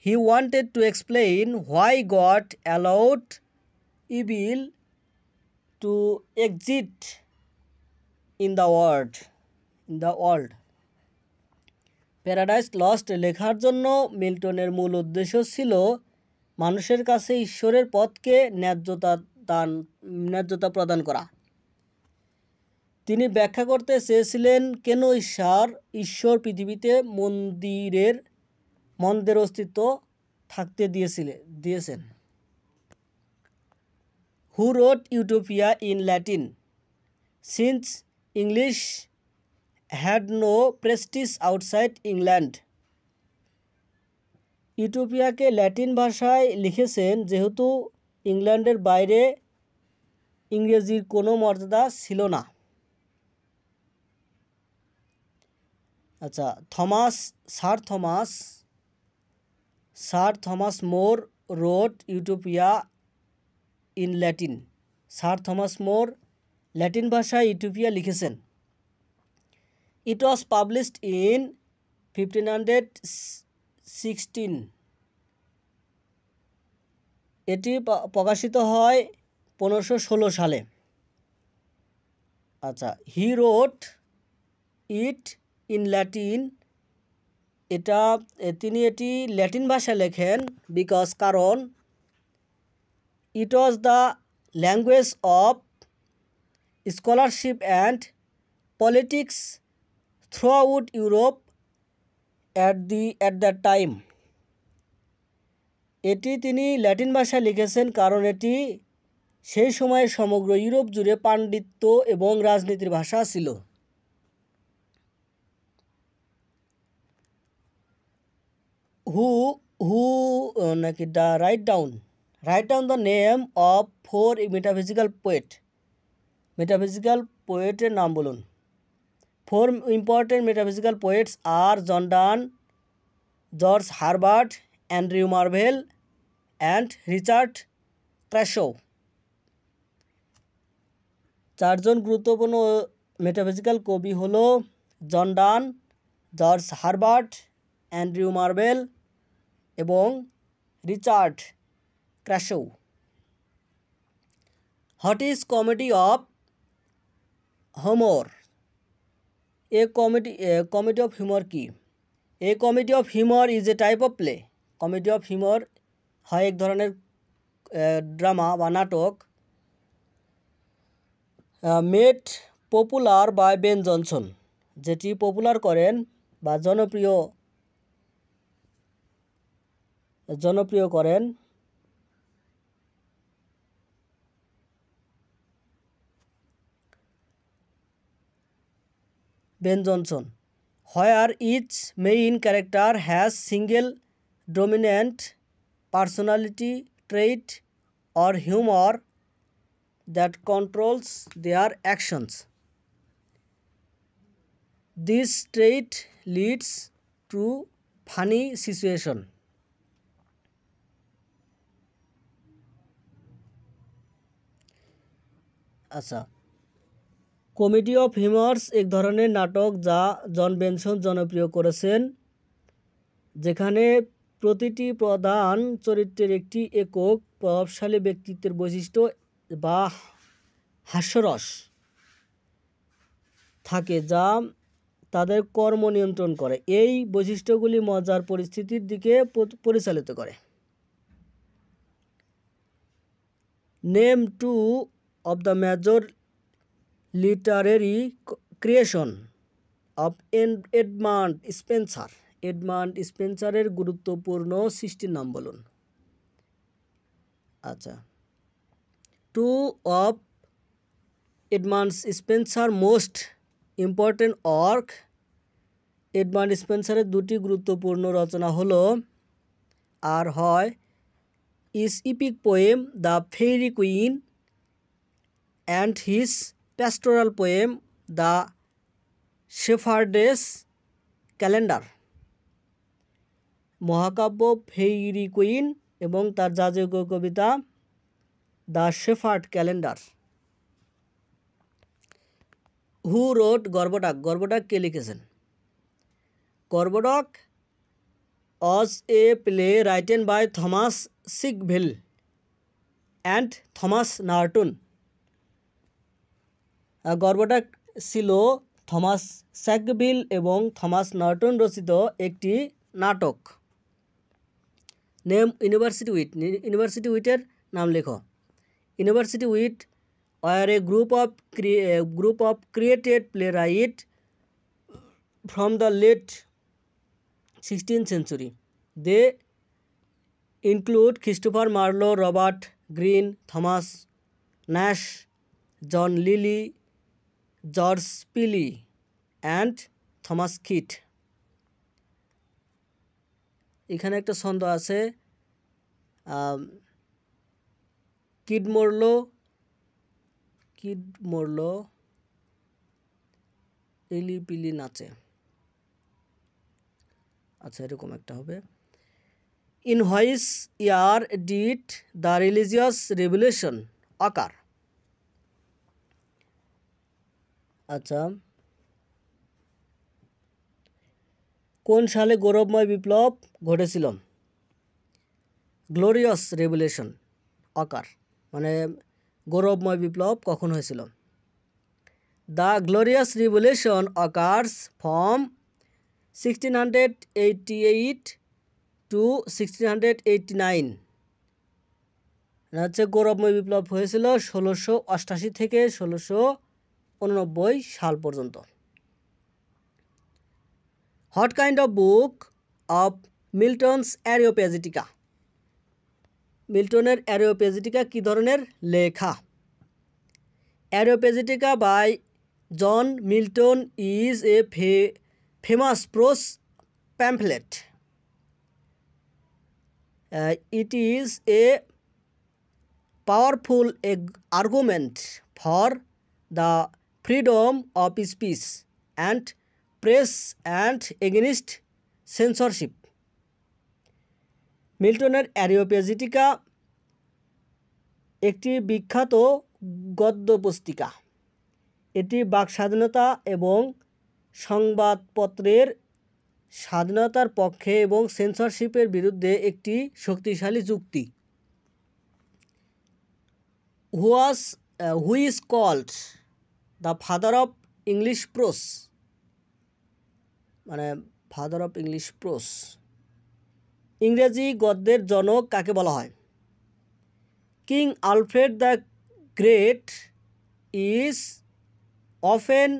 He wanted to explain why God allowed evil to exist in the world. Paradise lost লেখার জন্য মিল্টনের মূল উদ্দেশ্য ছিল মানুষের কাছে ঈশ্বরের পথকে ন্যায্যতা প্রদান করা। তিনি ব্যাখ্যা করতে চেয়েছিলেন কেন ঈশ্বর পৃথিবীতে মন্দের অস্তিত্ব থাকতে দিয়েছেন। Who wrote Utopia in Latin? Since English had no prestige outside England. ইউটোপিয়াকে ল্যাটিন ভাষায় লিখেছেন যেহেতু ইংল্যান্ডের বাইরে ইংরেজির কোনো মর্যাদা ছিল না। আচ্ছা, sir Thomas More wrote Utopia in Latin. Sir Thomas More Latin ভাষায় ইউটোপিয়া লিখেছেন। It was published in 1516. এটি প্রকাশিত হয় 1516 সালে। আচ্ছা, হি রোট ইট ইন ল্যাটিন। তিনি এটি ল্যাটিন ভাষায় লেখেন কারণ it was the language of scholarship and politics throughout Europe at that time. এটি তিনি ল্যাটিন ভাষায় লিখেছেন কারণ এটি সেই সময়ে সমগ্র ইউরোপ জুড়ে পাণ্ডিত্য এবং রাজনীতির ভাষা ছিল। Write down the name of 4 metaphysical poet. Metaphysical পোয়েটের নাম বলুন। 4 important metaphysical poets are John Donne, George Herbert, Andrew Marvell, and Richard Crashaw. চারজন গুরুত্বপূর্ণ মেটাফিজিক্যাল কবি হলো John Donne, George Herbert, Andrew Marvell এবং Richard Crashaw. What is comedy of humour? Comedy of humour কি? A comedy of humour is a type of play. Comedy of humour হয় এক ধরনের drama বা নাটক made popular by Ben Jonson, যেটি popular করেন বা জনপ্রিয় করেন Ben Jonson. Where each main character has single dominant personality trait or humor that controls their actions. This trait leads to funny situation. আচ্ছা, কমেডি অফ হিউমার্স এক ধরনের নাটক যা জন বেনসন জনপ্রিয় করেছেন, যেখানে প্রতিটি প্রধান চরিত্রের একটি একক প্রভাবশালী ব্যক্তিত্বের বৈশিষ্ট্য বা হাস্যরস থাকে যা তাদের কর্ম নিয়ন্ত্রণ করে। এই বৈশিষ্ট্যগুলি মজার পরিস্থিতির দিকে পরিচালিত করে। Name two of the major literary creation of Edmund Spenser. Edmund স্পেন্সারের গুরুত্বপূর্ণ সৃষ্টির নাম বলুন। আচ্ছা, two of Edmund Spenser most important work. এডমান্ড স্পেন্সারের দুটি গুরুত্বপূর্ণ রচনা হলো আর হয় his epic poem the fairy queen and his pastoral poem the shepherd's calendar. মহাকাব্য ফেইরি কুইন এবং তার যাজকীয় কবিতা the shepherd calendar. Who wrote Gorboduc? Gorboduc কে লিখেছেন? Gorboduc was a play written by Thomas Sackville and Thomas Norton. গর্ভডাক ছিল Thomas স্যাকভিল এবং Thomas Norton রচিত একটি নাটক। Name university wit. ইউনিভার্সিটি উইটের নাম লেখো। University wit are a group of created playwright from the late 16th century. They include Christopher Marlowe, Robert Greene, Thomas Nash, John Lilly, George Pili, and Thomas Kitt. এখানে একটা ছন্দ আছে, kid মরলো ইলি পিলি নাচে। আচ্ছা, এরকম একটা হবে। In which year did the religious revolution occur? আচ্ছা, কোন সালে গৌরবময় বিপ্লব ঘটেছিল? গ্লোরিয়াস রেভলিউশন অকার মানে গৌরবময় বিপ্লব কখন হয়েছিল? The glorious revolution occurs from 1688 to 1689। হচ্ছে গৌরবময় বিপ্লব হয়েছিল 1688 থেকে 1689 সাল পর্যন্ত। What kind of book of Milton's Areopagitica? মিল্টনের অ্যারিওপ্যাজিটিকা কী ধরনের লেখা? Areopagitica by John Milton is a famous prose pamphlet. It is a powerful argument for the freedom of speech and press and against censorship. মিল্টনের Areopagitica একটি বিখ্যাত গদ্য পুস্তিকা। এটি বাক স্বাধীনতা এবং সংবাদপত্রের স্বাধীনতার পক্ষে এবং সেন্সরশিপের বিরুদ্ধে একটি শক্তিশালী যুক্তি। Who is called the father of English prose, মানে ফাদার অফ ইংলিশ প্রোস, ইংরেজি গদ্যের জনক কাকে বলা হয়? King Alfred the great is often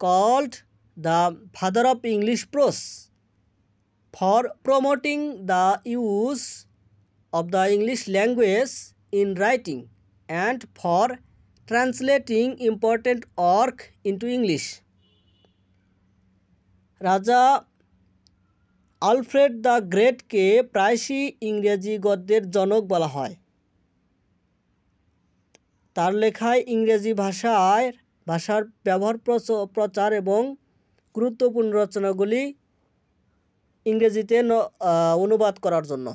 called the father of English prose for promoting the use of the English language in writing and for translating important work into English. রাজা Alfred the গ্রেটকে প্রায়শই ইংরেজি গদ্যের জনক বলা হয়। তার লেখায় ইংরেজি ভাষার ব্যবহার প্রচার এবং গুরুত্বপূর্ণ রচনাগুলি ইংরেজিতে অনুবাদ করার জন্য।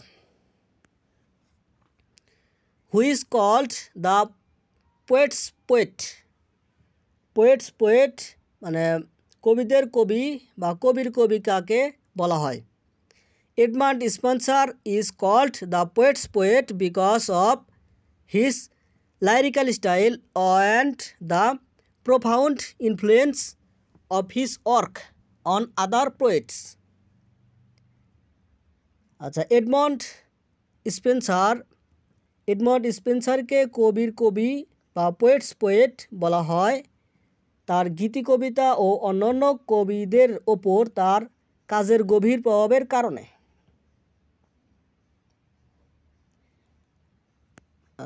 Who is called the poet's poet, poet's poet মানে কবিদের কবি বা কবির কবি কাকে বলা হয়? Edmund Spenser is called the poet's poet because of his lyrical style and the profound influence of his work on other poets. আচ্ছা, এডমন্ড স্পেন্সারকে কবির কবি বা পোয়েটস পোয়েট বলা হয় তার গীতি কবিতা ও অন্যান্য কবিদের ওপর তার কাজের গভীর প্রভাবের কারণে।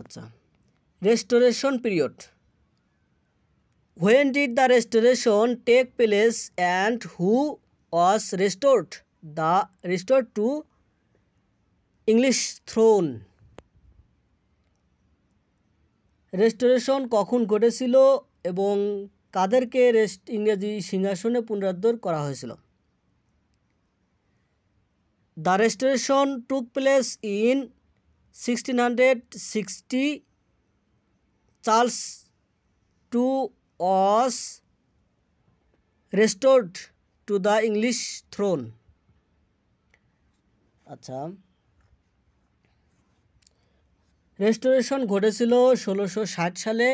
আচ্ছা, Restoration period. When did the restoration take place and who was restored to English throne? Restoration কখন ঘটেছিল এবং কাদেরকে ইংরেজি সিংহাসনে পুনরুদ্ধার করা হয়েছিল? The restoration took place in 1660. Charles II was restored to the English throne. আচ্ছা, রেস্টোরেশন ঘটেছিল 1660 সালে।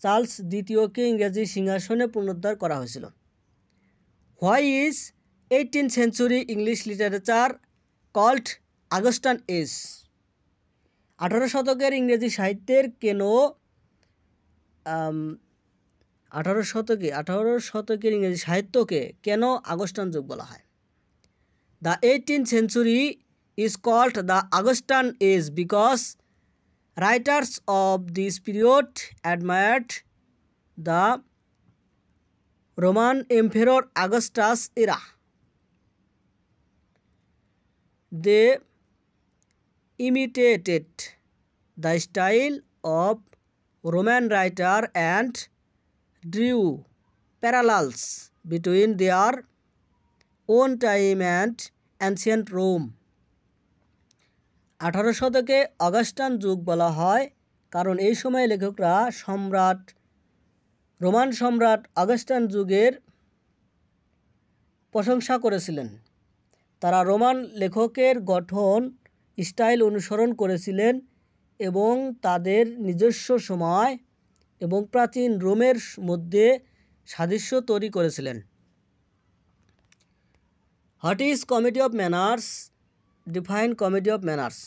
চার্লস দ্বিতীয়কে ইংরেজি সিংহাসনে পুনরুদ্ধার করা হয়েছিল। Why is 18th century English literature called Augustan Age? 18 শতকের ইংরেজি সাহিত্যের কেন 18 শতকের ইংরেজি সাহিত্যকে কেন আগস্টান যুগ বলা হয়? The 18th century is called the Augustan Age because writers of this period admired the Roman Emperor Augustus' era. They imitated the style of Roman writer and drew parallels between their own time and ancient Rome. 18 শতকে Augustan যুগ বলা হয় কারণ এই সময়ে লেখকরা Roman সম্রাট Augustan যুগের প্রশংসা করেছিলেন। তারা রোমান লেখকের গঠন স্টাইল অনুসরণ করেছিলেন এবং তাদের নিজস্ব সময় এবং প্রাচীন রোমের মধ্যে সাদৃশ্য তৈরি করেছিলেন। What is comedy of manners? Define comedy of manners.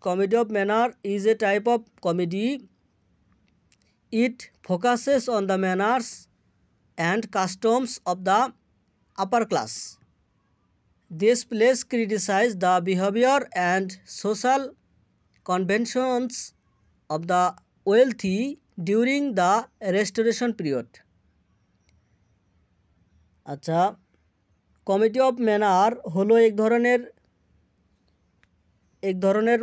Comedy of manner is a type of comedy. It focuses on the manners and customs of the upper class. This plays criticize the behavior and social conventions of the wealthy during the Restoration period. আচ্ছা, comedy of manner হলো এক ধরনের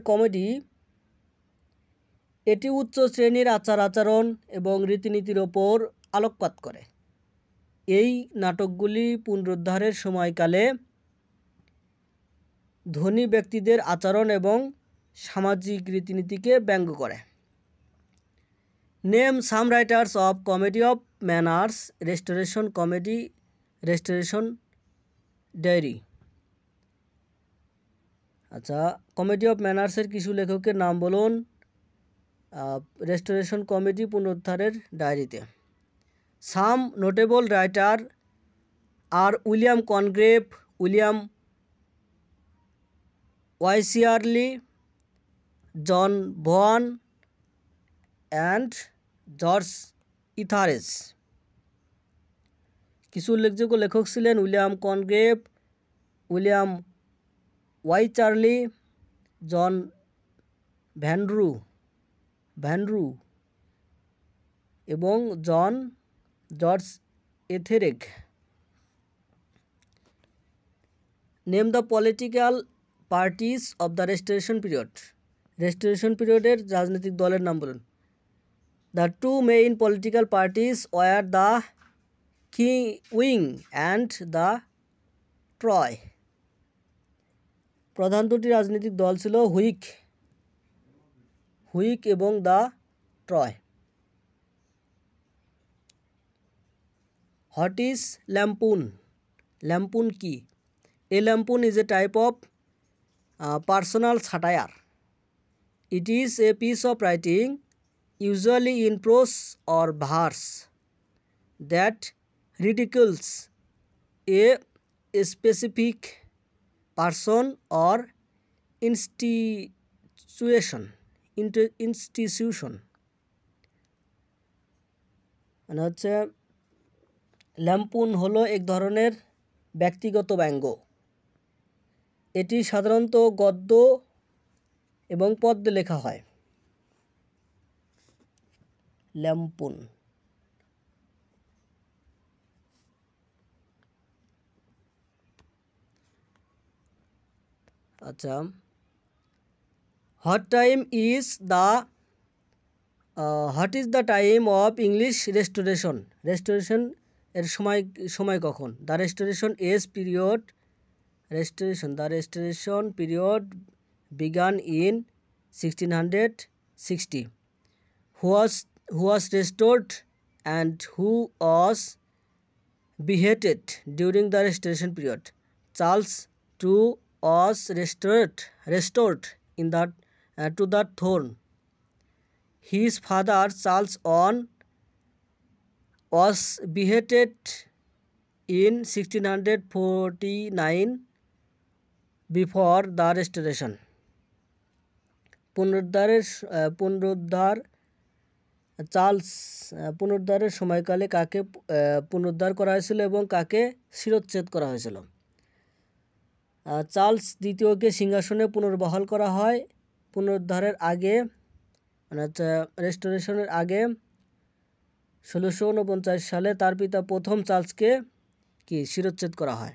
comedy. এটি উচ্চ শ্রেণীর আচার-আচরণ এবং রীতিনীতির ওপর আলোকপাত করে। এই নাটকগুলি পুনরুদ্ধারের সময়কালে ধনী ব্যক্তিদের আচরণ এবং সামাজিক রীতিনীতিকে ব্যঙ্গ করে। Name some writers of comedy of manners, restoration comedy, restoration diary. আচ্ছা, কমেডি অফ ম্যানার্সের কিছু লেখকের নাম বলুন। রেস্টোরেশন কমেডি, পুনরুদ্ধারের ডায়েরিতে। Some notable writer are William Congreve, William Wycherley, John ভন অ্যান্ড জর্জ ইথারেস। কিছু উল্লেখযোগ্য লেখক ছিলেন William Congreve, William ওয়াইচার্লি, John Vanbrugh এবং George Etherege. Name the political parties of the restoration period. Restoration পিরিয়ডের রাজনৈতিক দলের নাম বলুন। The two main political parties were the Whig and the Tory. প্রধান দুটি রাজনৈতিক দল ছিল হুইগ এবং the Tory. What is lampoon? Lampoon কি? A lampoon is a type of personal satire. It is a piece of writing, usually in prose or verse, that ridicules a specific person or institution. মানে হচ্ছে ল্যাম্পুন হলো এক ধরনের ব্যক্তিগত ব্যঙ্গ। এটি সাধারণত গদ্য এবং পদ্যে লেখা হয়। ল্যাম্পুন। আচ্ছা, what is the time of English restoration? Restoration এর সময় কখন? The restoration period began in 1660. Who was restored and who was beheaded during the restoration period? Charles II was restored in to the throne. His father Charles I was beheaded in 1649 before the restoration. পুনরুদ্ধারের সময়কালে কাকে পুনরুদ্ধার করা হয়েছিল এবং কাকে শিরচ্ছেদ করা হয়েছিল? চার্লস দ্বিতীয়কে সিংহাসনে পুনর্বহাল করা হয় পুনরুদ্ধারের আগে, মানে রেস্টোরেশনের আগে 1649 সালে। তার পিতা প্রথম চার্লসকে শিরচ্ছেদ করা হয়,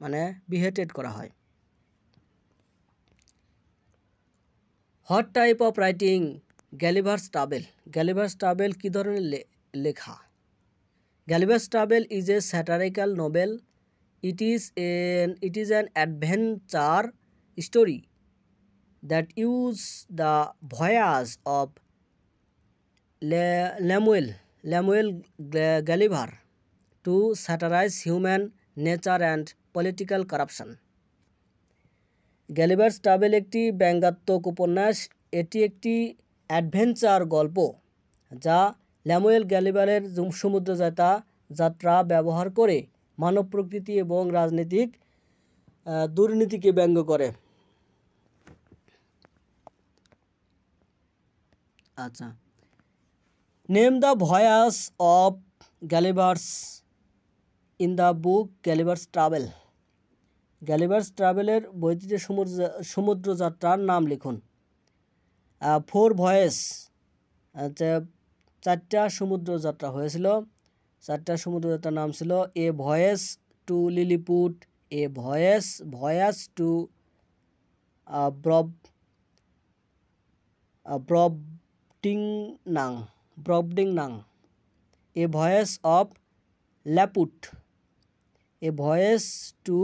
মানে বিহেটেড করা হয়। What type of writing Gulliver's travel? Gulliver's travel কী ধরনের লেখা? Gulliver's travel is a satirical novel. It is an adventure story that uses the voyage of Lemuel Gulliver to satirize human nature and political corruption. Gulliver's travel একটি ব্যঙ্গাত্মক উপন্যাস। এটি একটি adventure গল্প যা ল্যামুয়েল গ্যালিভারের সমুদ্র যাত্রা ব্যবহার করে মানব প্রকৃতি এবং রাজনৈতিক দুর্নীতিকে ব্যঙ্গ করে। আচ্ছা, name the voyages of Gulliver's in the book Gulliver's travel. Gulliver's ট্রাভেলের বইটিতে সমুদ্র যাত্রার নাম লিখুন। 4 ভয়েস। আচ্ছা, 4টা সমুদ্র যাত্রা হয়েছিল। 4টা সমুদ্র যাত্রার নাম ছিল a voyage to Lilliput, a voyage to Brobdingnag, a voyage of Laputa, a voyage to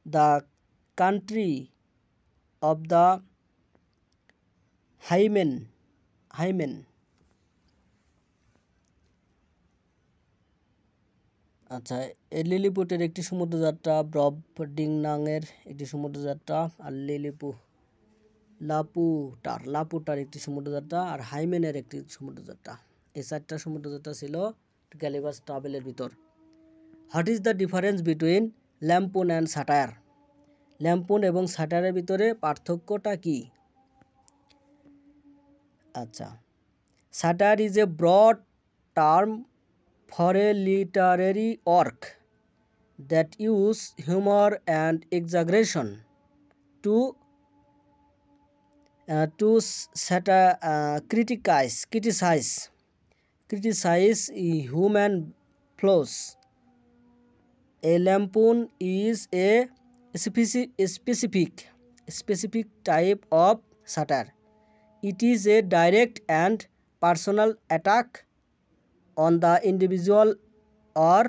the country of the Houyhnhnms Houyhnhnms আচ্ছা, লিলিপুটের একটি সমুদ্রযাত্রা, ব্রবডিংনাংয়ের একটি সমুদ্রযাত্রা, আর লাপুটার একটি সমুদ্রযাত্রা, আর হাইমেনের একটি সমুদ্রযাত্রা। এই 4টা সমুদ্রযাত্রা ছিল গ্যালিভার্স ট্রাভেলের ভিতর। What is the difference between lampoon and satire? Lampoon এবং স্যাটায়ারের ভিতরে পার্থক্যটা কি? আচ্ছা, satire is a broad term for a literary work that use humor and exaggeration to criticize human flaws. A lampoon is a specific type of satire. It is a direct and personal attack on the individual or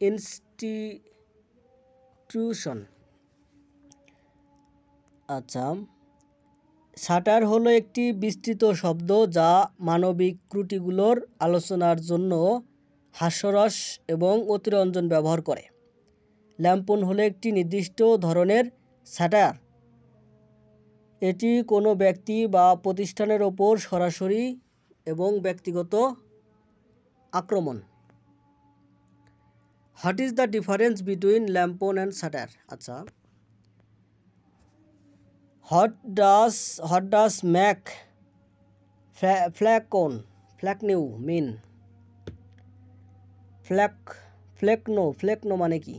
institution. আচ্ছা, satire হলো একটি বিস্তৃত শব্দ যা মানবিক ত্রুটিগুলোর আলোচনার জন্য হাস্যরস এবং অতিরঞ্জন ব্যবহার করে। ল্যাম্পুন হলো একটি নির্দিষ্ট ধরনের স্যাটায়ার। এটি কোনো ব্যক্তি বা প্রতিষ্ঠানের ওপর সরাসরি এবং ব্যক্তিগত আক্রমণ। What is the difference between lampoon and satire? আচ্ছা, what does Mac Flecknoe mean? Flecknoe মানে কি?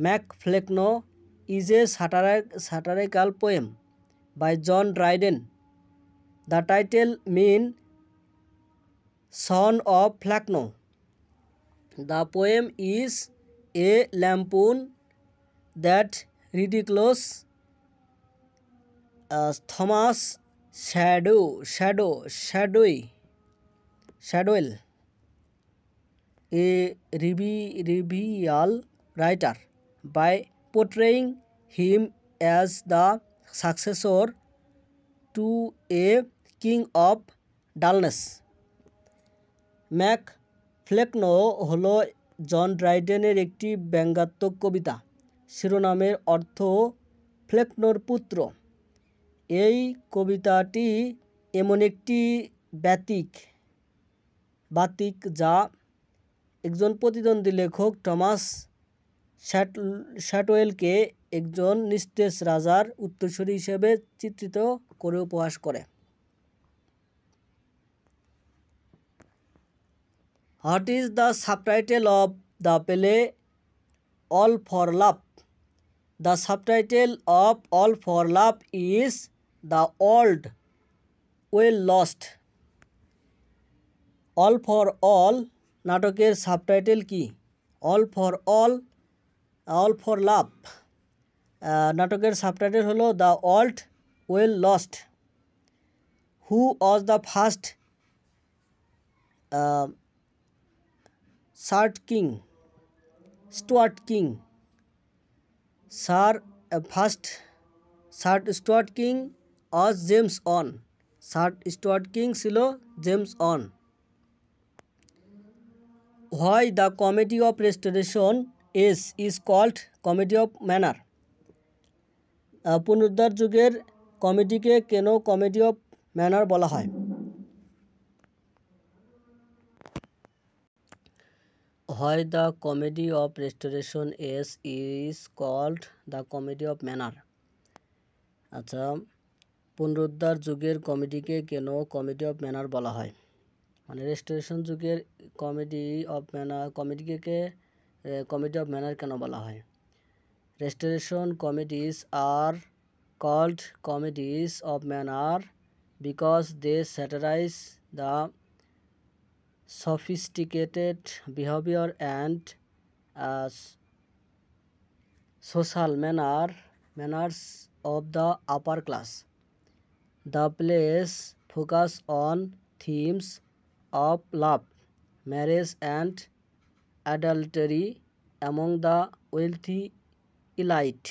Mac Flecknoe is a satirical poem by John Dryden. The title mean Son of Flecknoe. The poem is a lampoon that ridicules Thomas Shadwell, a trivial writer, by portraying him as the successor to a king of dullness. Mac Flecknoe হলো John ড্রাইডেনের একটি ব্যঙ্গাত্মক কবিতা। শিরোনামের অর্থ ফ্লেকনোর পুত্র। এই কবিতাটি এমন একটি বাতিক যা একজন প্রতিদ্বন্দ্বী লেখক টমাস শ্যাটওয়েলকে একজন নিস্তেজ রাজার উত্তরসূরি হিসেবে চিত্রিত করে উপহাস করে। What is the subtitle of the play All for Love? The subtitle of All for Love is The Old Well Lost. All for All নাটকের সাবটাইটেল কি? All for Love নাটকের সাবটাইটেল হলো The Old Well Lost. Who was the first Stuart King? First Stuart King was James On. Stuart King ছিল James on. Why the comedy of restoration is called comedy of manner? পুনরুদ্ধার যুগের কমেডিকে কেন comedy of manner বলা হয়? Why the comedy of restoration is called the comedy of manner? আচ্ছা, পুনরুদ্ধার যুগের কমেডিকে কেন কমেডি অফ ম্যানার বলা হয়? মানে রেস্টোরেশন যুগের কমেডিকে কমেডি অফ ম্যানার কেন বলা হয়? Restoration comedies are called comedies of manner because they satirize the sophisticated behavior and social manners of the upper class. The plays focus on themes of love, marriage and adultery among the wealthy elite.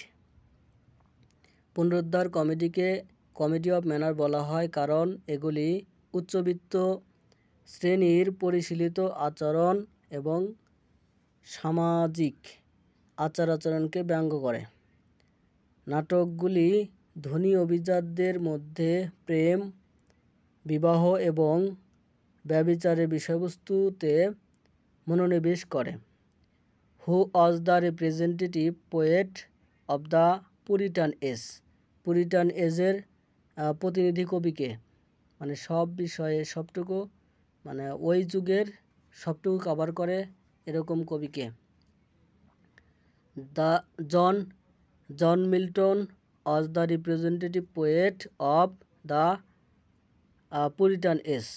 পুনরুদ্ধার কমেডিকে comedy of manner বলা হয় কারণ এগুলি উচ্চবিত্ত শ্রেণীর পরিশীলিত আচরণ এবং সামাজিক আচার-আচরণকে ব্যঙ্গ করে। নাটকগুলি ধনী অভিজাতদের মধ্যে প্রেম, বিবাহ এবং ব্যভিচারের বিষয়বস্তুতে মনোনিবেশ করে। Who was the representative poet of the Puritan age? Puritan এজের প্রতিনিধি কবিকে, মানে সব বিষয়ে সবটুকু, মানে ওই যুগের সবটুকু কভার করে এরকম কবিকে। John Milton was the representative poet of the Puritan age.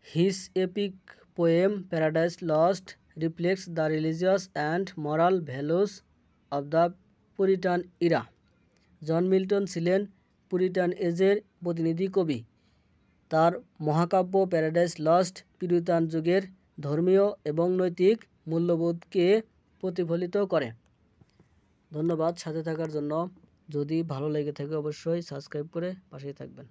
His epic poem Paradise Lost reflects the religious and moral values of the Puritan era. John Milton ছিলেন পুরিটান এজের প্রতিনিধি কবি। তার মহাকাব্য প্যারাডাইস লস্ট পিউরিটান যুগের ধর্মীয় এবং নৈতিক মূল্যবোধকে প্রতিফলিত করে। ধন্যবাদ সাথে থাকার জন্য। যদি ভালো লেগে থাকে অবশ্যই সাবস্ক্রাইব করে পাশেই থাকবেন।